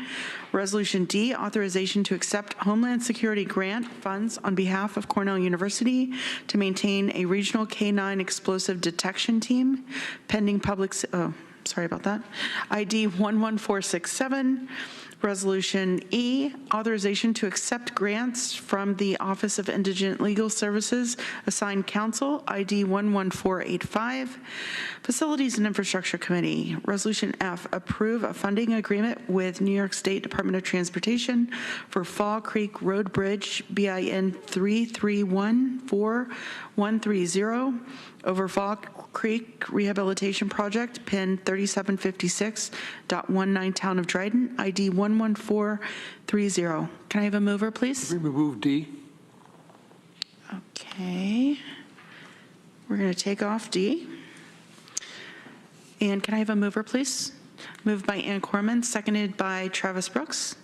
Resolution D, authorization to accept Homeland Security grant funds on behalf of Cornell University to maintain a regional K-9 explosive detection team, pending public, sorry about that, ID 11467. Resolution E, authorization to accept grants from the Office of Indigent Legal Services assigned counsel, ID 11485. Facilities and Infrastructure Committee, Resolution F, approve a funding agreement with New York State Department of Transportation for Fall Creek Road Bridge, BIN 3314130, over Fall Creek Rehabilitation Project, PIN 3756.19, Town of Dryden, ID 11430. Can I have a mover, please? Remove D. Okay. We're going to take off D. And can I have a mover, please? Moved by Ann Corman, seconded by Travis Brooks.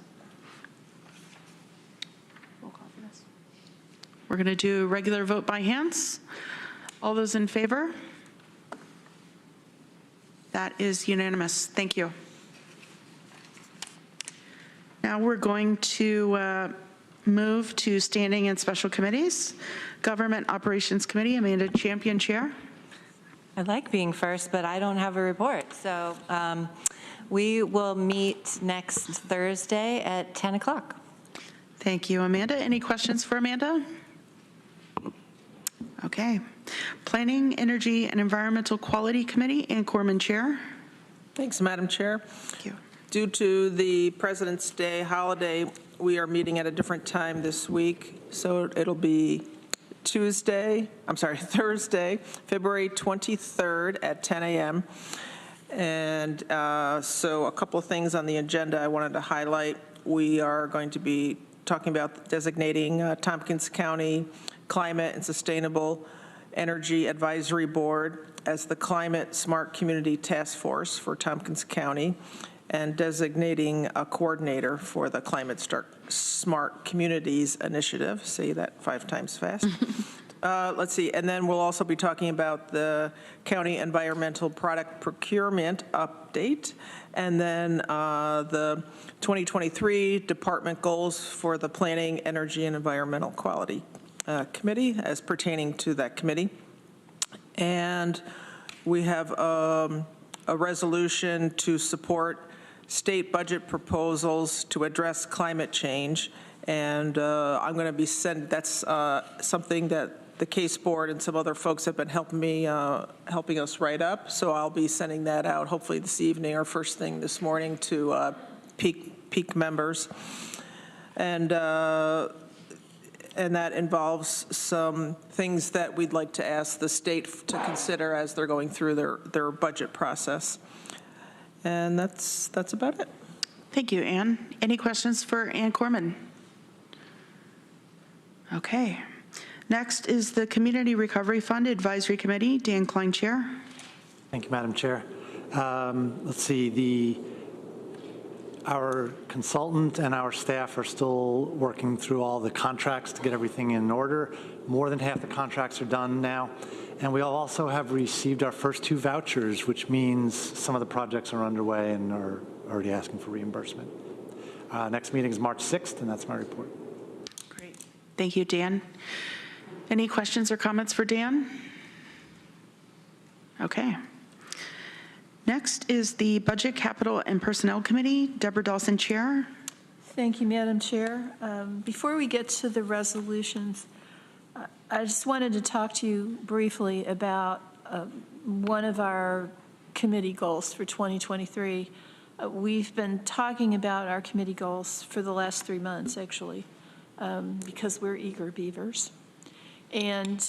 We're going to do a regular vote by hands. All those in favor? That is unanimous. Thank you. Now we're going to move to standing and special committees. Government Operations Committee, Amanda Champion, Chair. I like being first, but I don't have a report. So we will meet next Thursday at 10 o'clock. Thank you, Amanda. Any questions for Amanda? Okay. Planning, Energy, and Environmental Quality Committee, Ann Corman, Chair. Thanks, Madam Chair. Thank you. Due to the President's Day holiday, we are meeting at a different time this week, so it'll be Thursday, February 23rd at 10 a.m. And so a couple of things on the agenda I wanted to highlight. We are going to be talking about designating Tompkins County Climate and Sustainable Energy Advisory Board as the Climate Smart Community Task Force for Tompkins County, and designating a coordinator for the Climate Smart Communities Initiative. Say that 5 times fast. Let's see, and then we'll also be talking about the county environmental product procurement update, and then the 2023 department goals for the Planning, Energy, and Environmental Quality Committee as pertaining to that committee. And we have a resolution to support state budget proposals to address climate change And I'm going to be that's something that the case board and some other folks have been helping us write up. So I'll be sending that out hopefully this evening or first thing this morning to peak members. And that involves some things that we'd like to ask the state to consider as they're going through their budget process. And that's about it. Thank you, Ann. Any questions for Ann Corman? Okay. Next is the Community Recovery Fund Advisory Committee. Dan Klein, Chair. Thank you, Madam Chair. Let's see, our consultant and our staff are still working through all the contracts to get everything in order. More than half the contracts are done now. And we also have received our first 2 vouchers, which means some of the projects are underway and are already asking for reimbursement. Next meeting is March 6th, and that's my report. Great. Thank you, Dan. Any questions or comments for Dan? Okay. Next is the Budget, Capital, and Personnel Committee. Deborah Dawson, Chair. Thank you, Madam Chair. Before we get to the resolutions, I just wanted to talk to you briefly about one of our committee goals for 2023. We've been talking about our committee goals for the last 3 months, actually, because we're eager beavers. And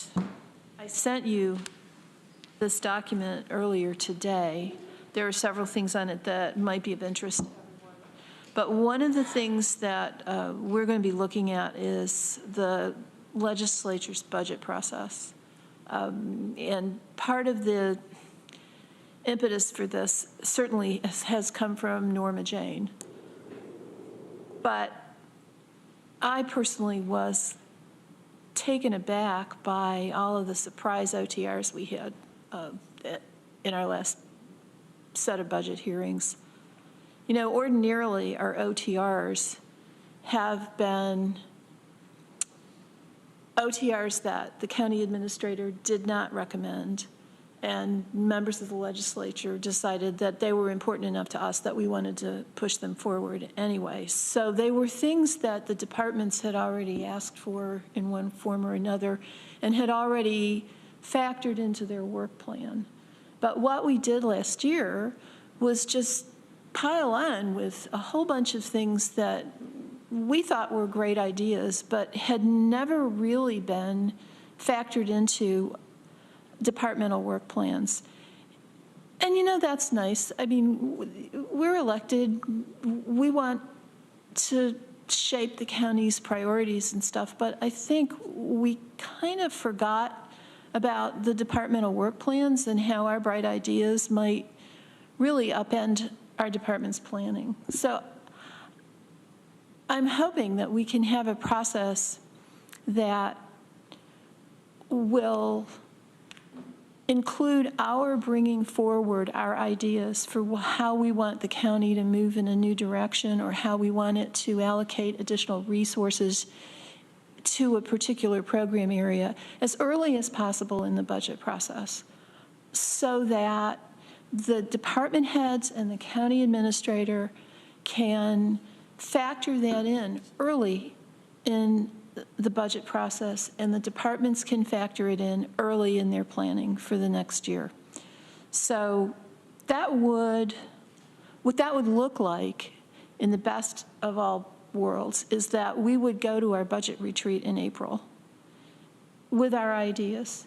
I sent you this document earlier today. There are several things on it that might be of interest to everyone. But one of the things that we're going to be looking at is the legislature's budget process. And part of the impetus for this certainly has come from Norma Jane. But I personally was taken aback by all of the surprise OTRs we had in our last set of budget hearings. You know, ordinarily our OTRs have been OTRs that the county administrator did not recommend, and members of the legislature decided that they were important enough to us that we wanted to push them forward anyway. So they were things that the departments had already asked for in one form or another and had already factored into their work plan. But what we did last year was just pile on with a whole bunch of things that we thought were great ideas, but had never really been factored into departmental work plans. And you know, that's nice. I mean, we're elected. We want to shape the county's priorities and stuff, but I think we kind of forgot about the departmental work plans and how our bright ideas might really upend our department's planning. So I'm hoping that we can have a process that will include our bringing forward our ideas for how we want the county to move in a new direction or how we want it to allocate additional resources to a particular program area as early as possible in the budget process, so that the department heads and the county administrator can factor that in early in the budget process, and the departments can factor it in early in their planning for the next year. So what that would look like in the best of all worlds is that we would go to our budget retreat in April with our ideas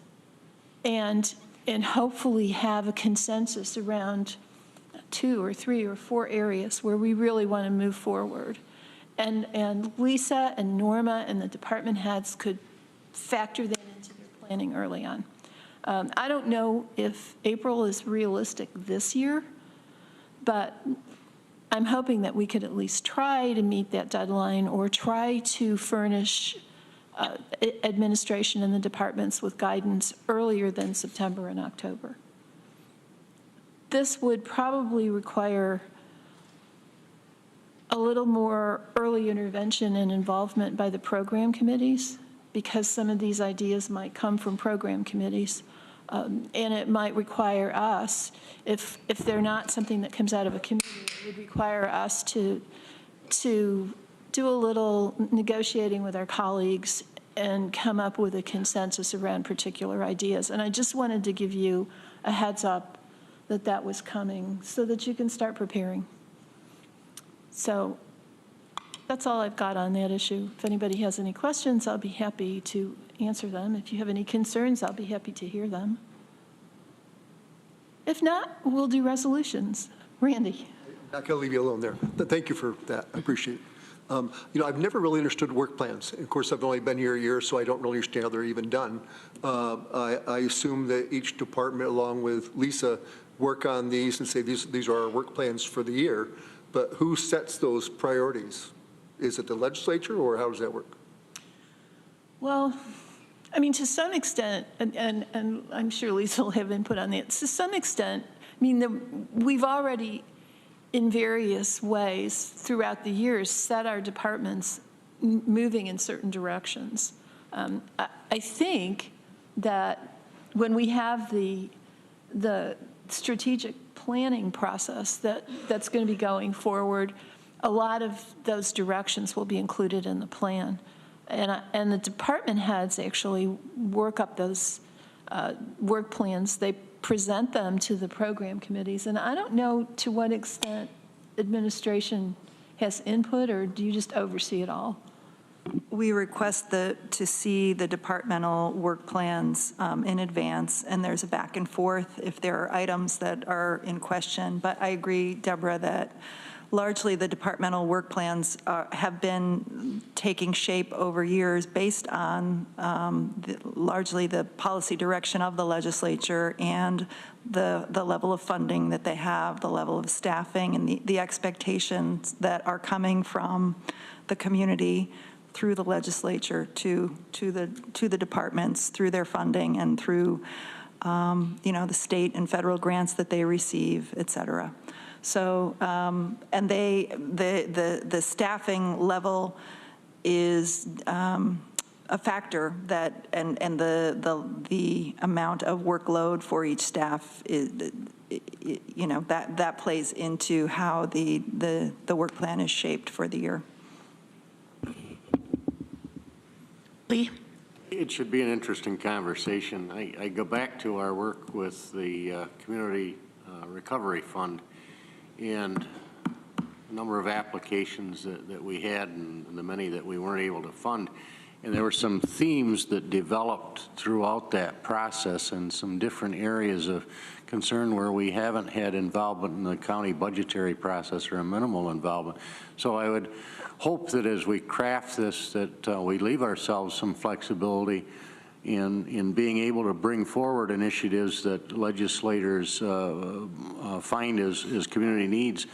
and hopefully have a consensus around 2 or 3 or 4 areas where we really want to move forward. And Lisa and Norma and the department heads could factor that into their planning early on. I don't know if April is realistic this year, but I'm hoping that we could at least try to meet that deadline or try to furnish administration and the departments with guidance earlier than September and October. This would probably require a little more early intervention and involvement by the program committees, because some of these ideas might come from program committees. And it might require us, if they're not something that comes out of a committee, it would require us to do a little negotiating with our colleagues and come up with a consensus around particular ideas. And I just wanted to give you a heads up that that was coming so that you can start preparing. So that's all I've got on that issue. If anybody has any questions, I'll be happy to answer them. If you have any concerns, I'll be happy to hear them. If not, we'll do resolutions. Randy. I'm not going to leave you alone there. But thank you for that. I appreciate it. I've never really understood work plans. Of course, I've only been here a year, so I don't really understand how they're even done. I assume that each department, along with Lisa, work on these and say these are our work plans for the year. But who sets those priorities? Is it the legislature, or how does that work? Well, I mean, to some extent, and I'm sure Lisa will have input on that, to some extent, I mean, we've already, in various ways throughout the years, set our departments moving in certain directions. I think that when we have the strategic planning process that's going to be going forward, a lot of those directions will be included in the plan. And the department heads actually work up those work plans. They present them to the program committees. And I don't know to what extent administration has input, or do you just oversee it all? We request to see the departmental work plans in advance, and there's a back and forth if there are items that are in question. But I agree, Deborah, that largely the departmental work plans have been taking shape over years based on largely the policy direction of the legislature and the level of funding that they have, the level of staffing, and the expectations that are coming from the community through the legislature to the departments, through their funding and through the state and federal grants that they receive, et cetera. So, and the staffing level is a factor that, and the amount of workload for each staff is, that plays into how the work plan is shaped for the year. Lee? It should be an interesting conversation. I go back to our work with the Community Recovery Fund and a number of applications that we had and the many that we weren't able to fund. And there were some themes that developed throughout that process and some different areas of concern where we haven't had involvement in the county budgetary process or a minimal involvement. So I would hope that as we craft this, that we leave ourselves some flexibility in being able to bring forward initiatives that legislators find as community needs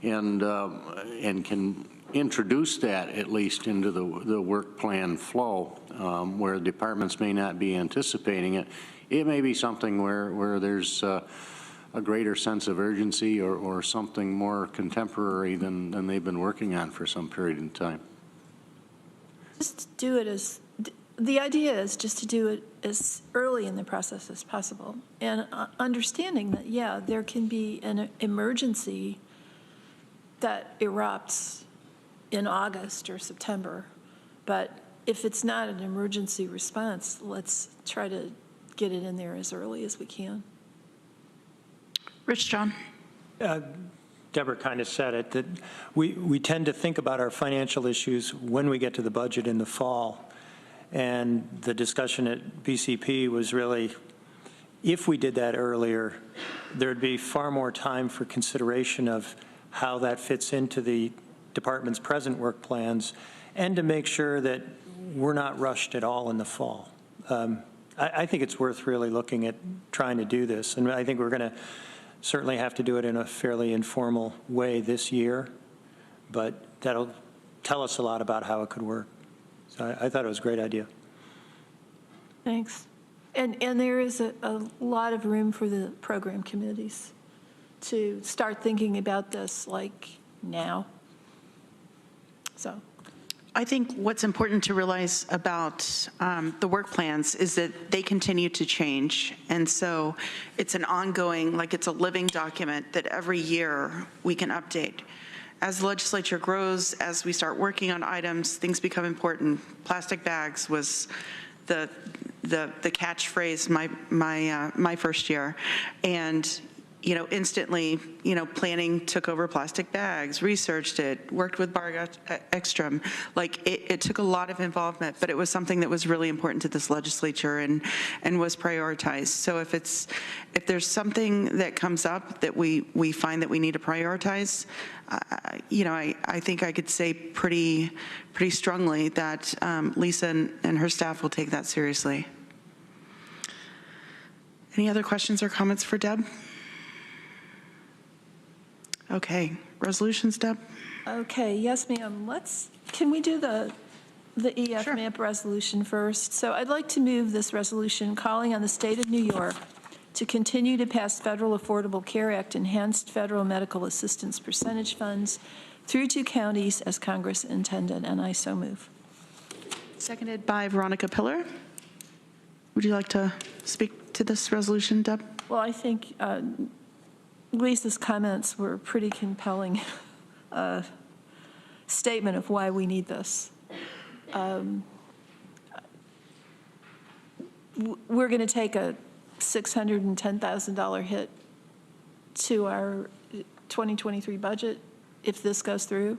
and can introduce that at least into the work plan flow where departments may not be anticipating it. It may be something where there's a greater sense of urgency or something more contemporary than they've been working on for some period of time. Just do it as, the idea is just to do it as early in the process as possible. And understanding that, yeah, there can be an emergency that erupts in August or September. But if it's not an emergency response, let's try to get it in there as early as we can. Rich John. Deborah kind of said it, that we tend to think about our financial issues when we get to the budget in the fall. And the discussion at BCP was really, if we did that earlier, there'd be far more time for consideration of how that fits into the department's present work plans and to make sure that we're not rushed at all in the fall. I think it's worth really looking at trying to do this. And I think we're going to certainly have to do it in a fairly informal way this year, but that'll tell us a lot about how it could work. So I thought it was a great idea. Thanks. And there is a lot of room for the program committees to start thinking about this like now. So I think what's important to realize about the work plans is that they continue to change. And so it's an ongoing, like it's a living document that every year we can update. as the legislature grows, as we start working on items, things become important. Plastic bags was the catchphrase my first year. And instantly, planning took over plastic bags, researched it, worked with Barga Ekstrom. Like, it took a lot of involvement, but it was something that was really important to this legislature and was prioritized. So if there's something that comes up that we find that we need to prioritize, I think I could say pretty strongly that Lisa and her staff will take that seriously. Any other questions or comments for Deb? Okay, resolutions, Deb? Okay, yes, ma'am. Can we do the EF Sure. MAP resolution first? So I'd like to move this resolution calling on the state of New York to continue to pass Federal Affordable Care Act enhanced federal medical assistance percentage funds through 2 counties as Congress intended, and I so move. Seconded by Veronica Pillar. Would you like to speak to this resolution, Deb? Well, I think Lisa's comments were a pretty compelling statement of why we need this. We're going to take a $610,000 hit to our 2023 budget if this goes through.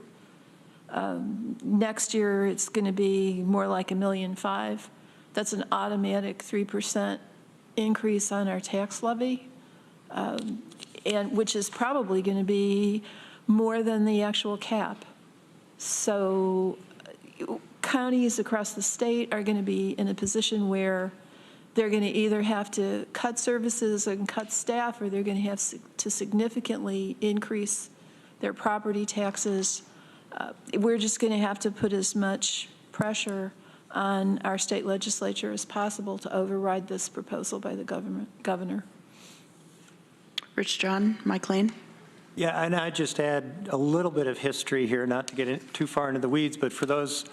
Next year, it's going to be more like $1.5 million. That's an automatic 3% increase on our tax levy, and which is probably going to be more than the actual cap. So counties across the state are going to be in a position where they're going to either have to cut services and cut staff, or they're going to have to significantly increase their property taxes. We're just going to have to put as much pressure on our state legislature as possible to override this proposal by the governor. Rich John, Mike Lane. Yeah, and I just add a little bit of history here, not to get too far into the weeds, but for those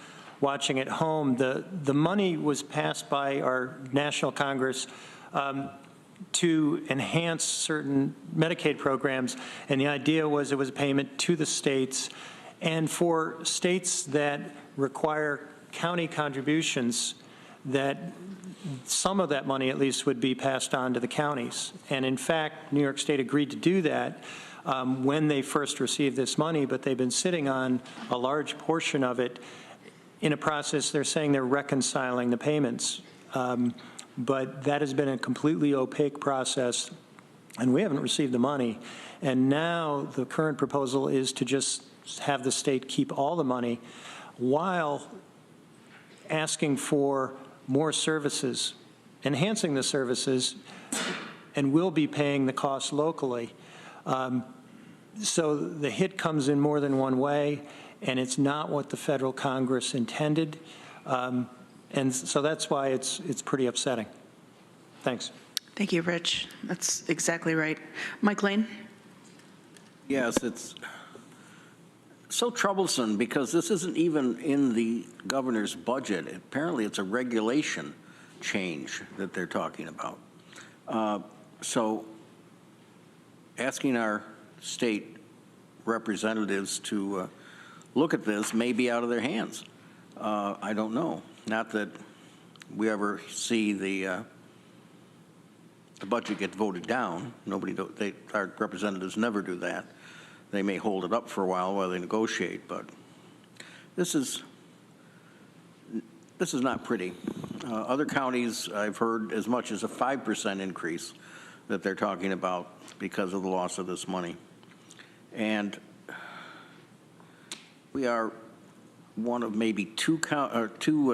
watching at home, the money was passed by our National Congress to enhance certain Medicaid programs, and the idea was it was a payment to the states, and for states that require county contributions, that some of that money at least would be passed on to the counties. And in fact, New York State agreed to do that when they first received this money, but they've been sitting on a large portion of it in a process. They're saying they're reconciling the payments. But that has been a completely opaque process, and we haven't received the money. And now the current proposal is to just have the state keep all the money while asking for more services, enhancing the services, and we'll be paying the cost locally. So the hit comes in more than one way, and it's not what the federal Congress intended. And so that's why it's pretty upsetting. Thanks. Thank you, Rich. That's exactly right. Mike Lane? Yes, it's so troublesome because this isn't even in the governor's budget. Apparently, it's a regulation change that they're talking about. So asking our state representatives to look at this may be out of their hands. I don't know. Not that we ever see the budget get voted down. Our representatives never do that. They may hold it up for a while they negotiate, but this is not pretty. Other counties, I've heard as much as a 5% increase that they're talking about because of the loss of this money. And we are one of maybe two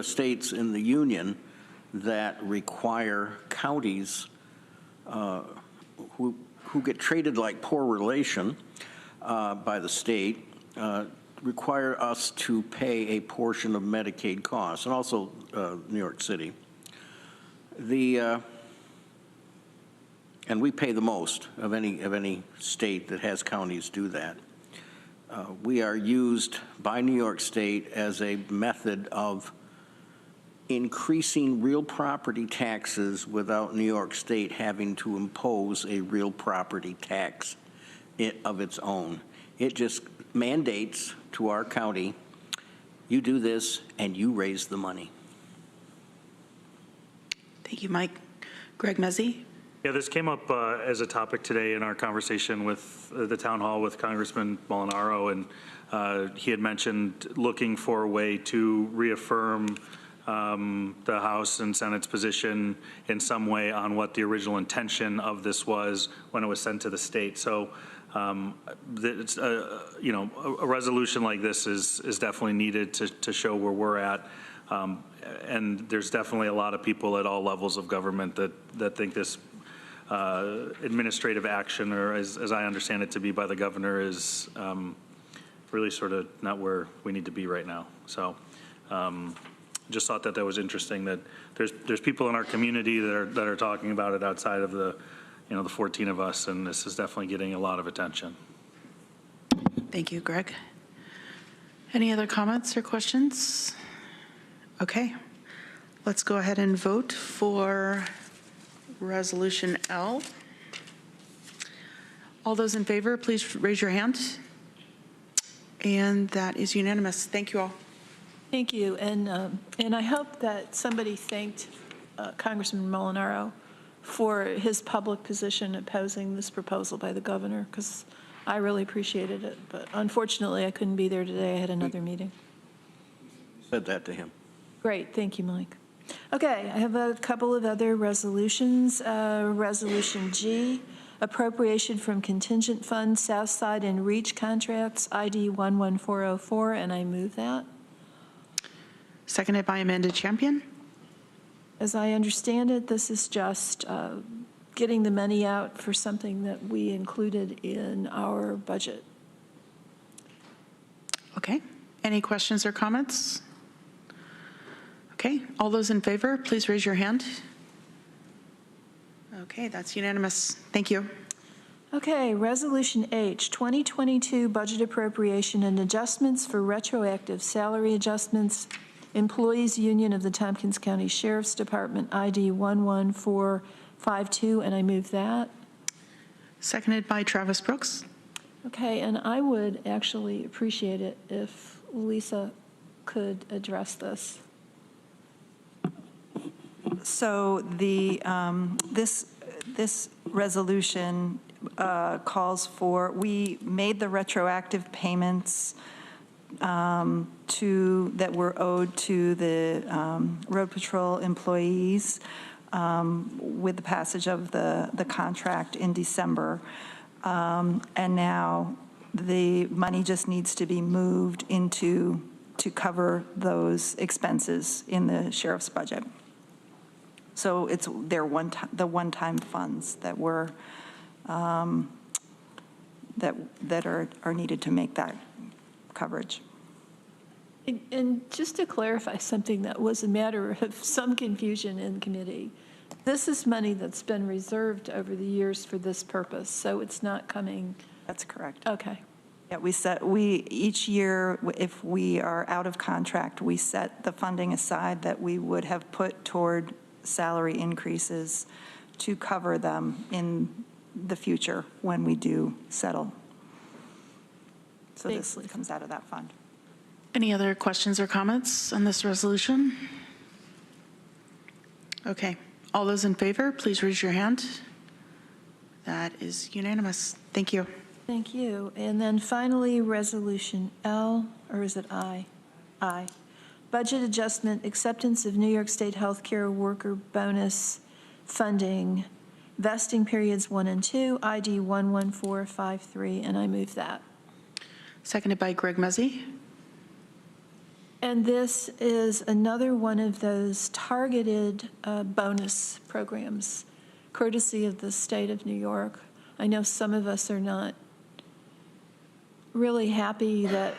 states in the union that require counties who get treated like poor relation by the state, require us to pay a portion of Medicaid costs, and also New York City. And we pay the most of any state that has counties do that. We are used by New York State as a method of increasing real property taxes without New York State having to impose a real property tax of its own. It just mandates to our county, you do this and you raise the money. Thank you, Mike. Greg Mezzi? Yeah, this came up as a topic today in our conversation with the town hall with Congressman Molinaro, and he had mentioned looking for a way to reaffirm the House and Senate's position in some way on what the original intention of this was when it was sent to the state. So, it's, you know, a resolution like this is definitely needed to show where we're at. And there's definitely a lot of people at all levels of government that think this administrative action, or as I understand it to be by the governor, is really sort of not where we need to be right now. So just thought that was interesting that there's people in our community that are talking about it outside of the 14 of us, and this is definitely getting a lot of attention. Thank you, Greg. Any other comments or questions? Okay, let's go ahead and vote for Resolution L. All those in favor, please raise your hand. And that is unanimous. Thank you all. Thank you, and I hope that somebody thanked Congressman Molinaro for his public position opposing this proposal by the governor, because I really appreciated it. But unfortunately, I couldn't be there today. I had another meeting. Said that to him. Great, thank you, Mike. Okay, I have a couple of other resolutions. Resolution G, appropriation from contingent fund Southside and Reach contracts, ID 11404, and I move that. Seconded by Amanda Champion. As I understand it, this is just getting the money out for something that we included in our budget. Okay, any questions or comments? Okay, all those in favor, please raise your hand. Okay, that's unanimous. Thank you. Okay, Resolution H, 2022 budget appropriation and adjustments for retroactive salary adjustments, Employees Union of the Tompkins County Sheriff's Department, ID 11452, and I move that. Seconded by Travis Brooks. Okay, and I would actually appreciate it if Lisa could address this. So this resolution calls for, we made the retroactive payments that were owed to the road patrol employees with the passage of the contract in December. And now the money just needs to be moved to cover those expenses in the sheriff's budget. So it's the one-time funds that were that are needed to make that coverage. And just to clarify something that was a matter of some confusion in committee, this is money that's been reserved over the years for this purpose, so it's not coming. That's correct. Okay. Yeah, each year, if we are out of contract, we set the funding aside that we would have put toward salary increases to cover them in the future when we do settle. So this comes out of that fund. Any other questions or comments on this resolution? Okay, all those in favor, please raise your hand. That is unanimous. Thank you. Thank you. And then finally, Resolution L, or is it I? I. Budget adjustment, acceptance of New York State healthcare worker bonus funding, vesting periods 1 and 2, ID 11453, and I move that. Seconded by Greg Mezzi. And this is another one of those targeted bonus programs, courtesy of the state of New York. I know some of us are not really happy that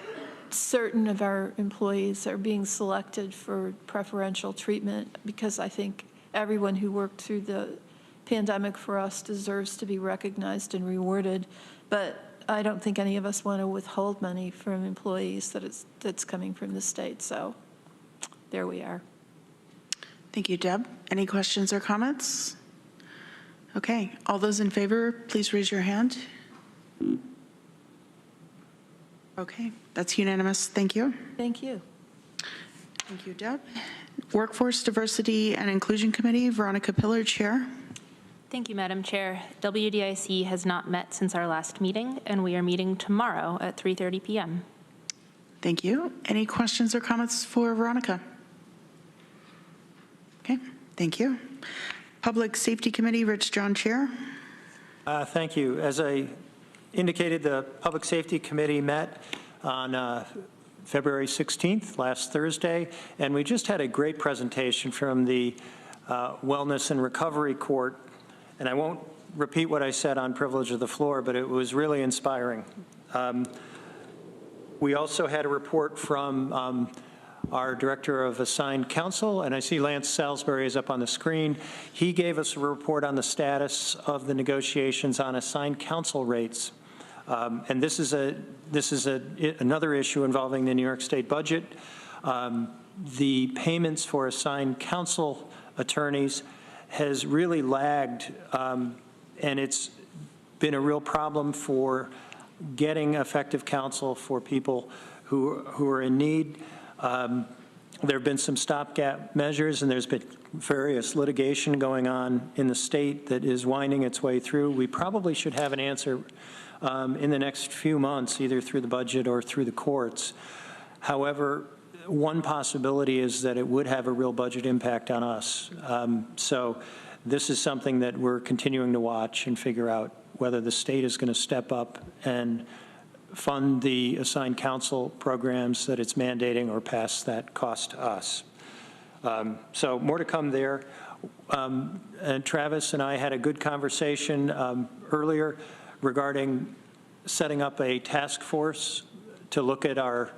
certain of our employees are being selected for preferential treatment, because I think everyone who worked through the pandemic for us deserves to be recognized and rewarded. But I don't think any of us want to withhold money from employees that's coming from the state. So there we are. Thank you, Deb. Any questions or comments? Okay, all those in favor, please raise your hand. Okay, that's unanimous. Thank you. Thank you. Thank you, Deb. Workforce Diversity and Inclusion Committee, Veronica Pillar, Chair. Thank you, Madam Chair. WDIC has not met since our last meeting, and we are meeting tomorrow at 3:30 p.m. Thank you. Any questions or comments for Veronica? Okay, thank you. Public Safety Committee, Rich John, Chair. Thank you. As I indicated, the Public Safety Committee met on February 16th, last Thursday, and we just had a great presentation from the Wellness and Recovery Court. And I won't repeat what I said on privilege of the floor, but it was really inspiring. We also had a report from our Director of Assigned Counsel, and I see Lance Salisbury is up on the screen. He gave us a report on the status of the negotiations on assigned counsel rates. And this is another issue involving the New York State budget. The payments for assigned counsel attorneys has really lagged, and it's been a real problem for getting effective counsel for people who are in need. There have been some stopgap measures, and there's been various litigation going on in the state that is winding its way through. We probably should have an answer in the next few months, either through the budget or through the courts. However, one possibility is that it would have a real budget impact on us. So this is something that we're continuing to watch and figure out whether the state is going to step up and fund the assigned counsel programs that it's mandating or pass that cost to us. So more to come there. And Travis and I had a good conversation earlier regarding setting up a task force to look at our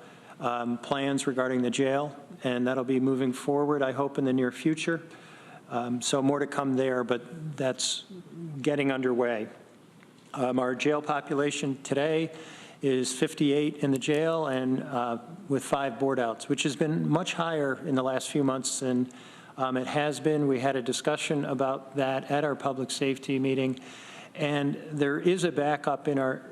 plans regarding the jail, and that'll be moving forward, I hope, in the near future. So more to come there, but that's getting underway. Our jail population today is 58 in the jail and with 5 board outs, which has been much higher in the last few months than it has been. We had a discussion about that at our public safety meeting, and there is a backup in our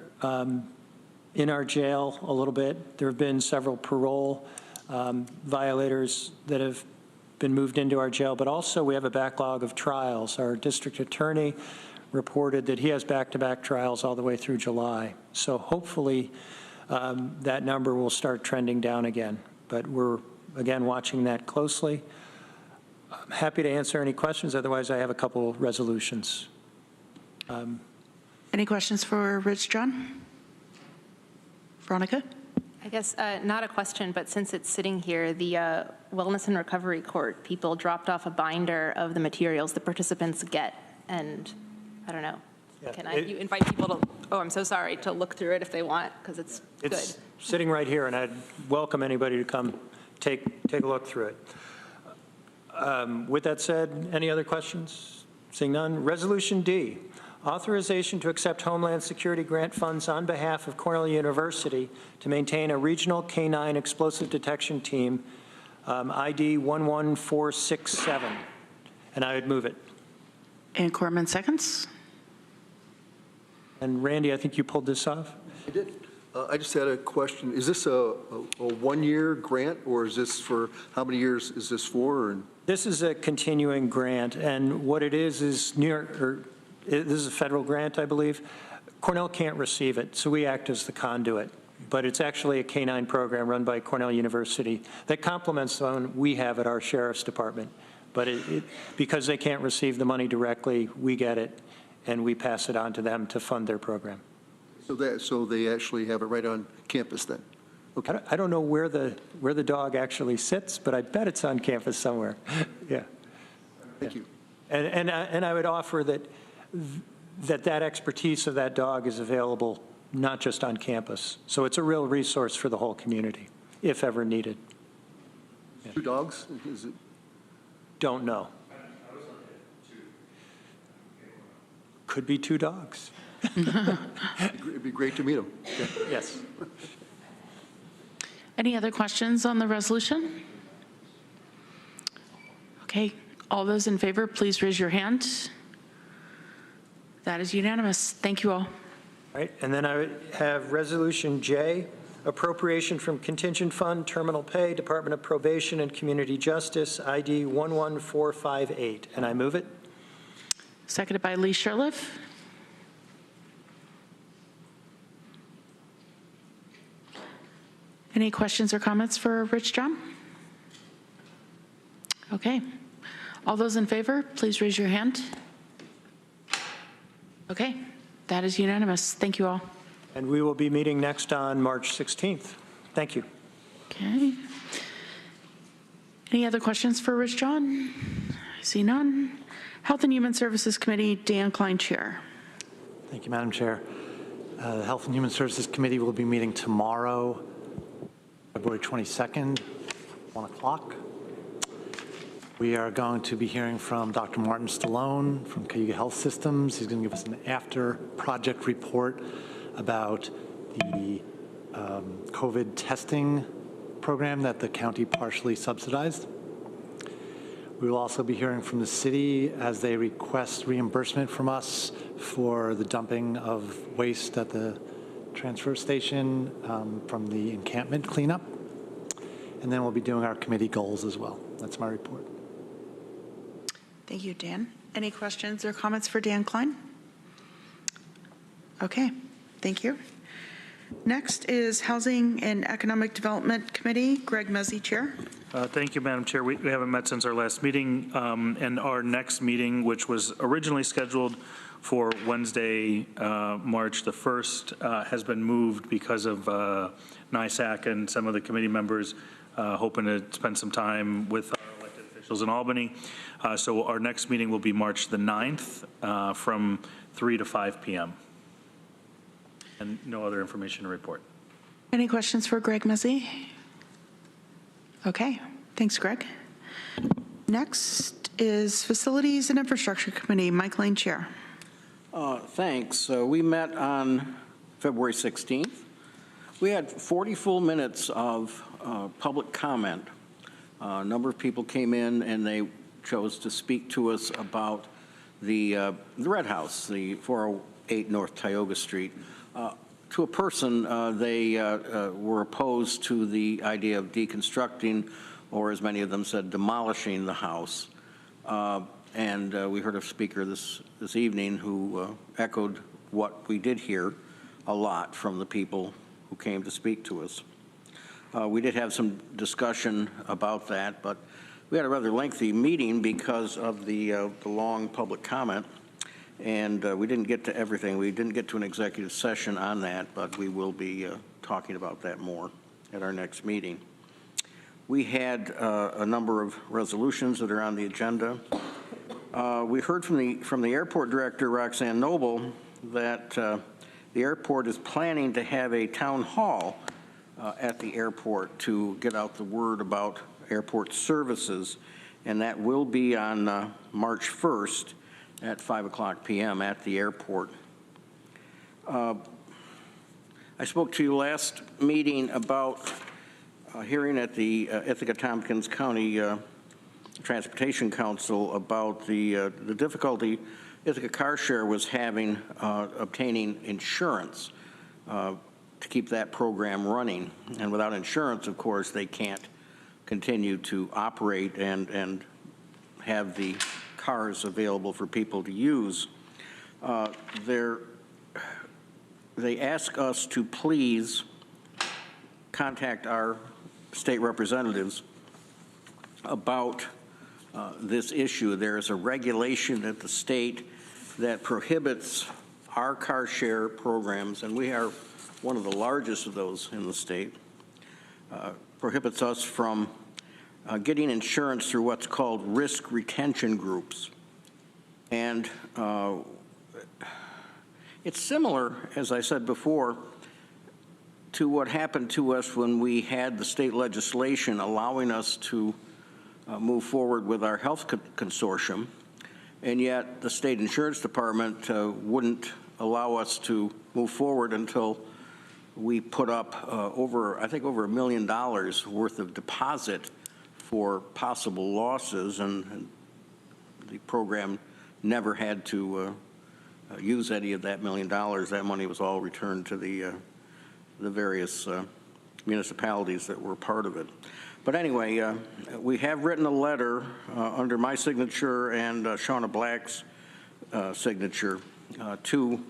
jail a little bit. There have been several parole violators that have been moved into our jail, but also we have a backlog of trials. Our district attorney reported that he has back-to-back trials all the way through July. So hopefully that number will start trending down again. But we're, again, watching that closely. I'm happy to answer any questions. Otherwise, I have a couple resolutions. Any questions for Rich John? Veronica? I guess not a question, but since it's sitting here, the Wellness and Recovery Court people dropped off a binder of the materials the participants get, and I don't know. Yeah, You invite people to, oh, I'm so sorry, to look through it if they want, because it's good. Sitting right here, and I'd welcome anybody to come take a look through it. With that said, any other questions? Seeing none. Resolution D, authorization to accept Homeland Security grant funds on behalf of Cornell University to maintain a regional K-9 explosive detection team, ID 11467. And I would move it. And Corman seconds. And Randy, I think you pulled this off? I did. I just had a question. Is this a one-year grant, or is this for, how many years is this for? This is a continuing grant, and what it is New York, this is a federal grant, I believe. Cornell can't receive it, so we act as the conduit. But it's actually a K-9 program run by Cornell University that complements the one we have at our sheriff's department. But because they can't receive the money directly, we get it, and we pass it on to them to fund their program. So they actually have it right on campus then? Okay. I don't know where the dog actually sits, but I bet it's on campus somewhere. Yeah. Thank you. And I would offer that expertise of that dog is available not just on campus. So it's a real resource for the whole community, if ever needed. Yeah. 2 dogs? Is it? Don't know. Could be 2 dogs. It'd be great to meet them. Yes. Any other questions on the resolution? Okay, all those in favor, please raise your hand. That is unanimous. Thank you all. All right, and then I have Resolution J, appropriation from contingent fund, terminal pay, Department of Probation and Community Justice, ID 11458. And I move it. Seconded by Lee Sherliff. Any questions or comments for Rich John? Okay. All those in favor, please raise your hand. Okay, that is unanimous. Thank you all. And we will be meeting next on March 16th. Thank you. Okay. Any other questions for Rich John? I see none. Health and Human Services Committee, Dan Klein, Chair. Thank you, Madam Chair. The Health and Human Services Committee will be meeting tomorrow, February 22nd, 1 o'clock. We are going to be hearing from Dr. Martin Stallone from Cayuga Health Systems. He's going to give us an after-project report about the COVID testing program that the county partially subsidized. We will also be hearing from the city as they request reimbursement from us for the dumping of waste at the transfer station from the encampment cleanup. And then we'll be doing our committee goals as well. That's my report. Thank you, Dan. Any questions or comments for Dan Klein? Okay, thank you. Next is Housing and Economic Development Committee, Greg Mezzi, Chair. Thank you, Madam Chair. We haven't met since our last meeting, and our next meeting, which was originally scheduled for Wednesday, March the 1st, has been moved because of NISAC and some of the committee members hoping to spend some time with our elected officials in Albany. So our next meeting will be March the 9th from 3 to 5 p.m. And no other information to report. Any questions for Greg Mezzi? Okay, thanks, Greg. Next is Facilities and Infrastructure Committee, Mike Lane, Chair. Thanks. We met on February 16th. We had 40 full minutes of public comment. A number of people came in and they chose to speak to us about the Red House, the 408 North Tioga Street. To a person, they were opposed to the idea of deconstructing, or as many of them said, demolishing the house. And we heard a speaker this evening who echoed what we did hear a lot from the people who came to speak to us. We did have some discussion about that, but we had a rather lengthy meeting because of the long public comment. And we didn't get to everything. We didn't get to an executive session on that, but we will be talking about that more at our next meeting. We had a number of resolutions that are on the agenda. We heard from the airport director, Roxanne Noble, that the airport is planning to have a town hall at the airport to get out the word about airport services, and that will be on March 1st. At 5 o'clock p.m. at the airport. I spoke to you last meeting about a hearing at the Ithaca-Tompkins County Transportation Council about the difficulty Ithaca Car Share was having obtaining insurance to keep that program running. And without insurance, of course, they can't continue to operate and have the cars available for people to use. They ask us to please contact our state representatives about this issue. There is a regulation at the state that prohibits our car share programs, and we are one of the largest of those in the state, prohibits us from getting insurance through what's called risk retention groups. And it's similar, as I said before, to what happened to us when we had the state legislation allowing us to move forward with our health consortium, and yet the state insurance department wouldn't allow us to move forward until we put up I think over $1 million worth of deposit for possible losses, and the program never had to use any of that $1 million. That money was all returned to the various municipalities that were part of it. But anyway, we have written a letter under my signature and Shauna Black's signature to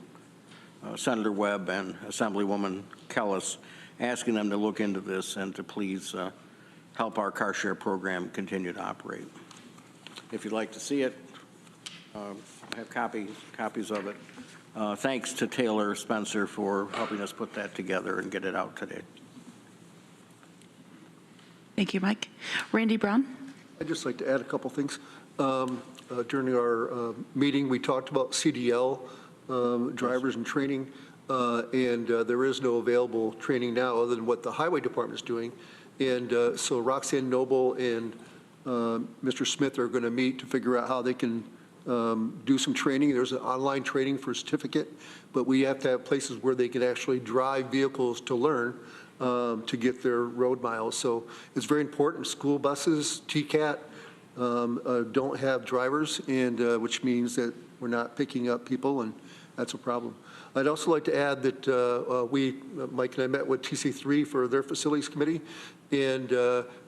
Senator Webb and Assemblywoman Kellis, asking them to look into this and to please help our car share program continue to operate. If you'd like to see it, I have copies of it. Thanks to Taylor Spencer for helping us put that together and get it out today. Thank you, Mike. Randy Brown? I'd just like to add a couple things. During our meeting, we talked about CDL drivers and training, and there is no available training now other than what the Highway Department is doing. And so Roxanne Noble and Mr. Smith are going to meet to figure out how they can do some training. There's an online training for a certificate, but we have to have places where they can actually drive vehicles to learn to get their road miles. So it's very important. School buses, TCAT, don't have drivers, and which means that we're not picking up people, and that's a problem. I'd also like to add that Mike and I met with TC3 for their facilities committee, and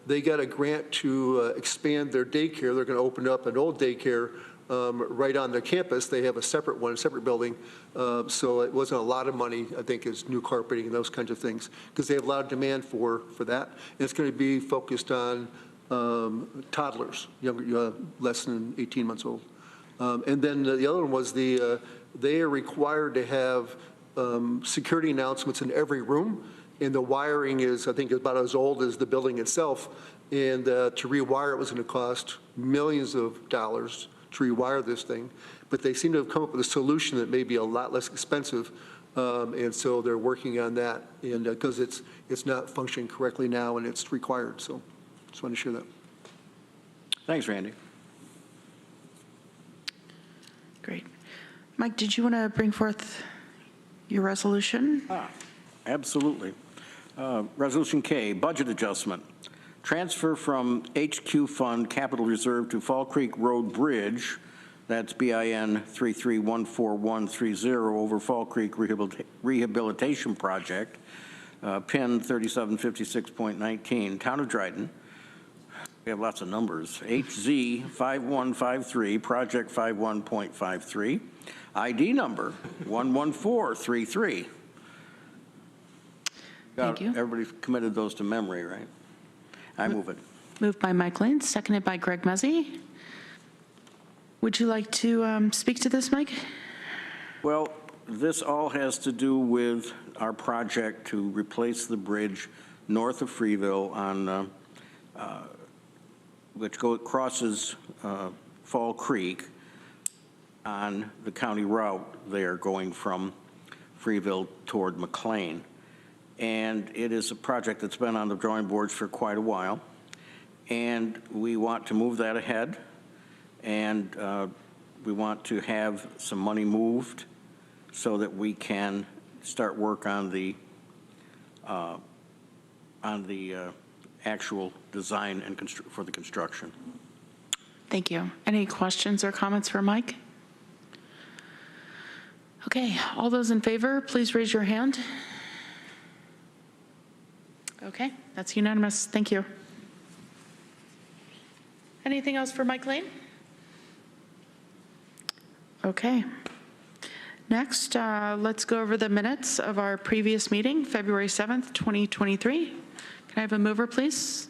they got a grant to expand their daycare. They're going to open up an old daycare right on their campus. They have a separate one, a separate building. So it wasn't a lot of money, I think, as new carpeting and those kinds of things, because they have a lot of demand for that. And it's going to be focused on toddlers, younger, less than 18 months old. And then the other one was they are required to have security announcements in every room. And the wiring is, I think, about as old as the building itself. And to rewire it was going to cost millions of dollars to rewire this thing. But they seem to have come up with a solution that may be a lot less expensive. And so they're working on that, and because it's not functioning correctly now and it's required. So just wanted to share that. Thanks, Randy. Great. Mike, did you want to bring forth your resolution? Absolutely. Resolution K, budget adjustment. Transfer from HQ Fund Capital Reserve to Fall Creek Road Bridge, that's BIN 331430 over Fall Creek Rehabilitation Project, PIN 3756.19, Town of Dryden. We have lots of numbers. HZ 5153, Project 51.53, ID number 11433. Thank you. Everybody's committed those to memory, right? I move it. Moved by Mike Lane, seconded by Greg Mezzi. Would you like to speak to this, Mike? Well, this all has to do with our project to replace the bridge north of Freeville on, which crosses Fall Creek on the county route there going from Freeville toward McLean. And it is a project that's been on the drawing boards for quite a while. And we want to move that ahead. And we want to have some money moved so that we can start work on the actual design and for the construction. Thank you. Any questions or comments for Mike? Okay, all those in favor, please raise your hand. Okay, that's unanimous. Thank you. Anything else for Mike Lane? Okay. Next, let's go over the minutes of our previous meeting, February 7th, 2023. Can I have a mover, please?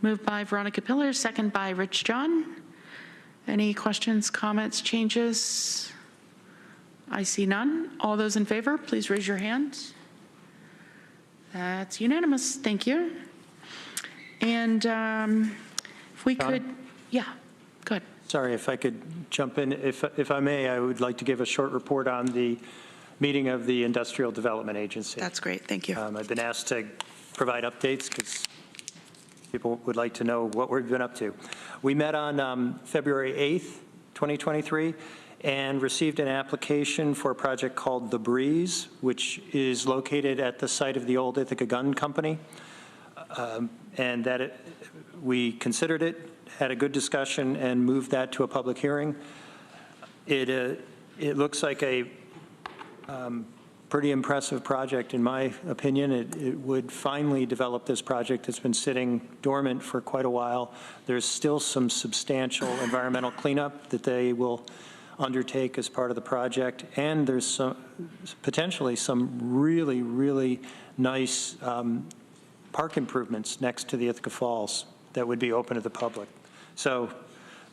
Moved by Veronica Pillar, second by Rich John. Any questions, comments, changes? I see none. All those in favor, please raise your hand. That's unanimous. Thank you. And if we could, yeah, go ahead. Sorry, if I could jump in. If I may, I would like to give a short report on the meeting of the Industrial Development Agency. That's great. Thank you. I've been asked to provide updates because people would like to know what we've been up to. We met on February 8th, 2023, and received an application for a project called The Breeze, which is located at the site of the old Ithaca Gun Company. And that we considered it, had a good discussion, and moved that to a public hearing. It looks like a pretty impressive project, in my opinion. It would finally develop this project that's been sitting dormant for quite a while. There's still some substantial environmental cleanup that they will undertake as part of the project, and there's potentially some really, really nice park improvements next to the Ithaca Falls that would be open to the public. So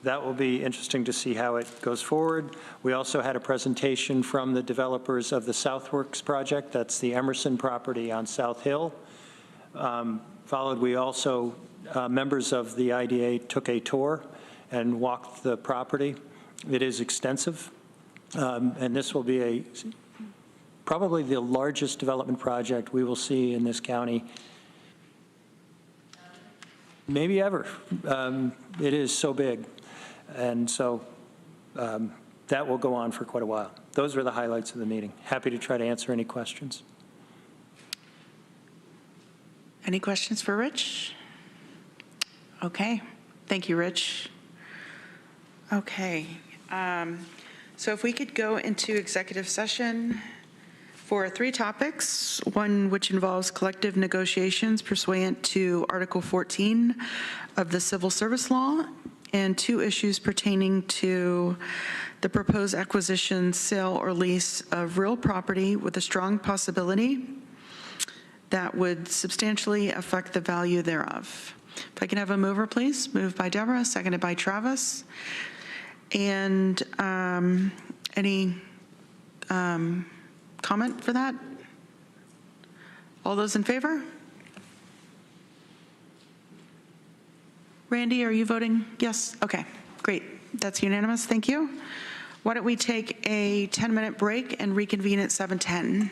that will be interesting to see how it goes forward. We also had a presentation from the developers of the Southworks project. That's the Emerson property on South Hill. We also, members of the IDA took a tour and walked the property. It is extensive, and this will be probably the largest development project we will see in this county, maybe ever. It is so big. And so that will go on for quite a while. Those were the highlights of the meeting. Happy to try to answer any questions. Any questions for Rich? Okay. Thank you, Rich. Okay. So if we could go into executive session for 3 topics, one which involves collective negotiations pursuant to Article 14 of the Civil Service Law, and 2 issues pertaining to the proposed acquisition, sale, or lease of real property with a strong possibility that would substantially affect the value thereof. If I can have a mover, please. Moved by Deborah, seconded by Travis. And any comment for that? All those in favor? Randy, are you voting yes? Okay, great. That's unanimous. Thank you. Why don't we take a 10-minute break and reconvene at 7:10?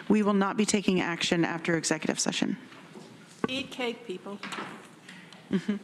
We will not be taking action after executive session. Eat cake, people. Mm-hmm.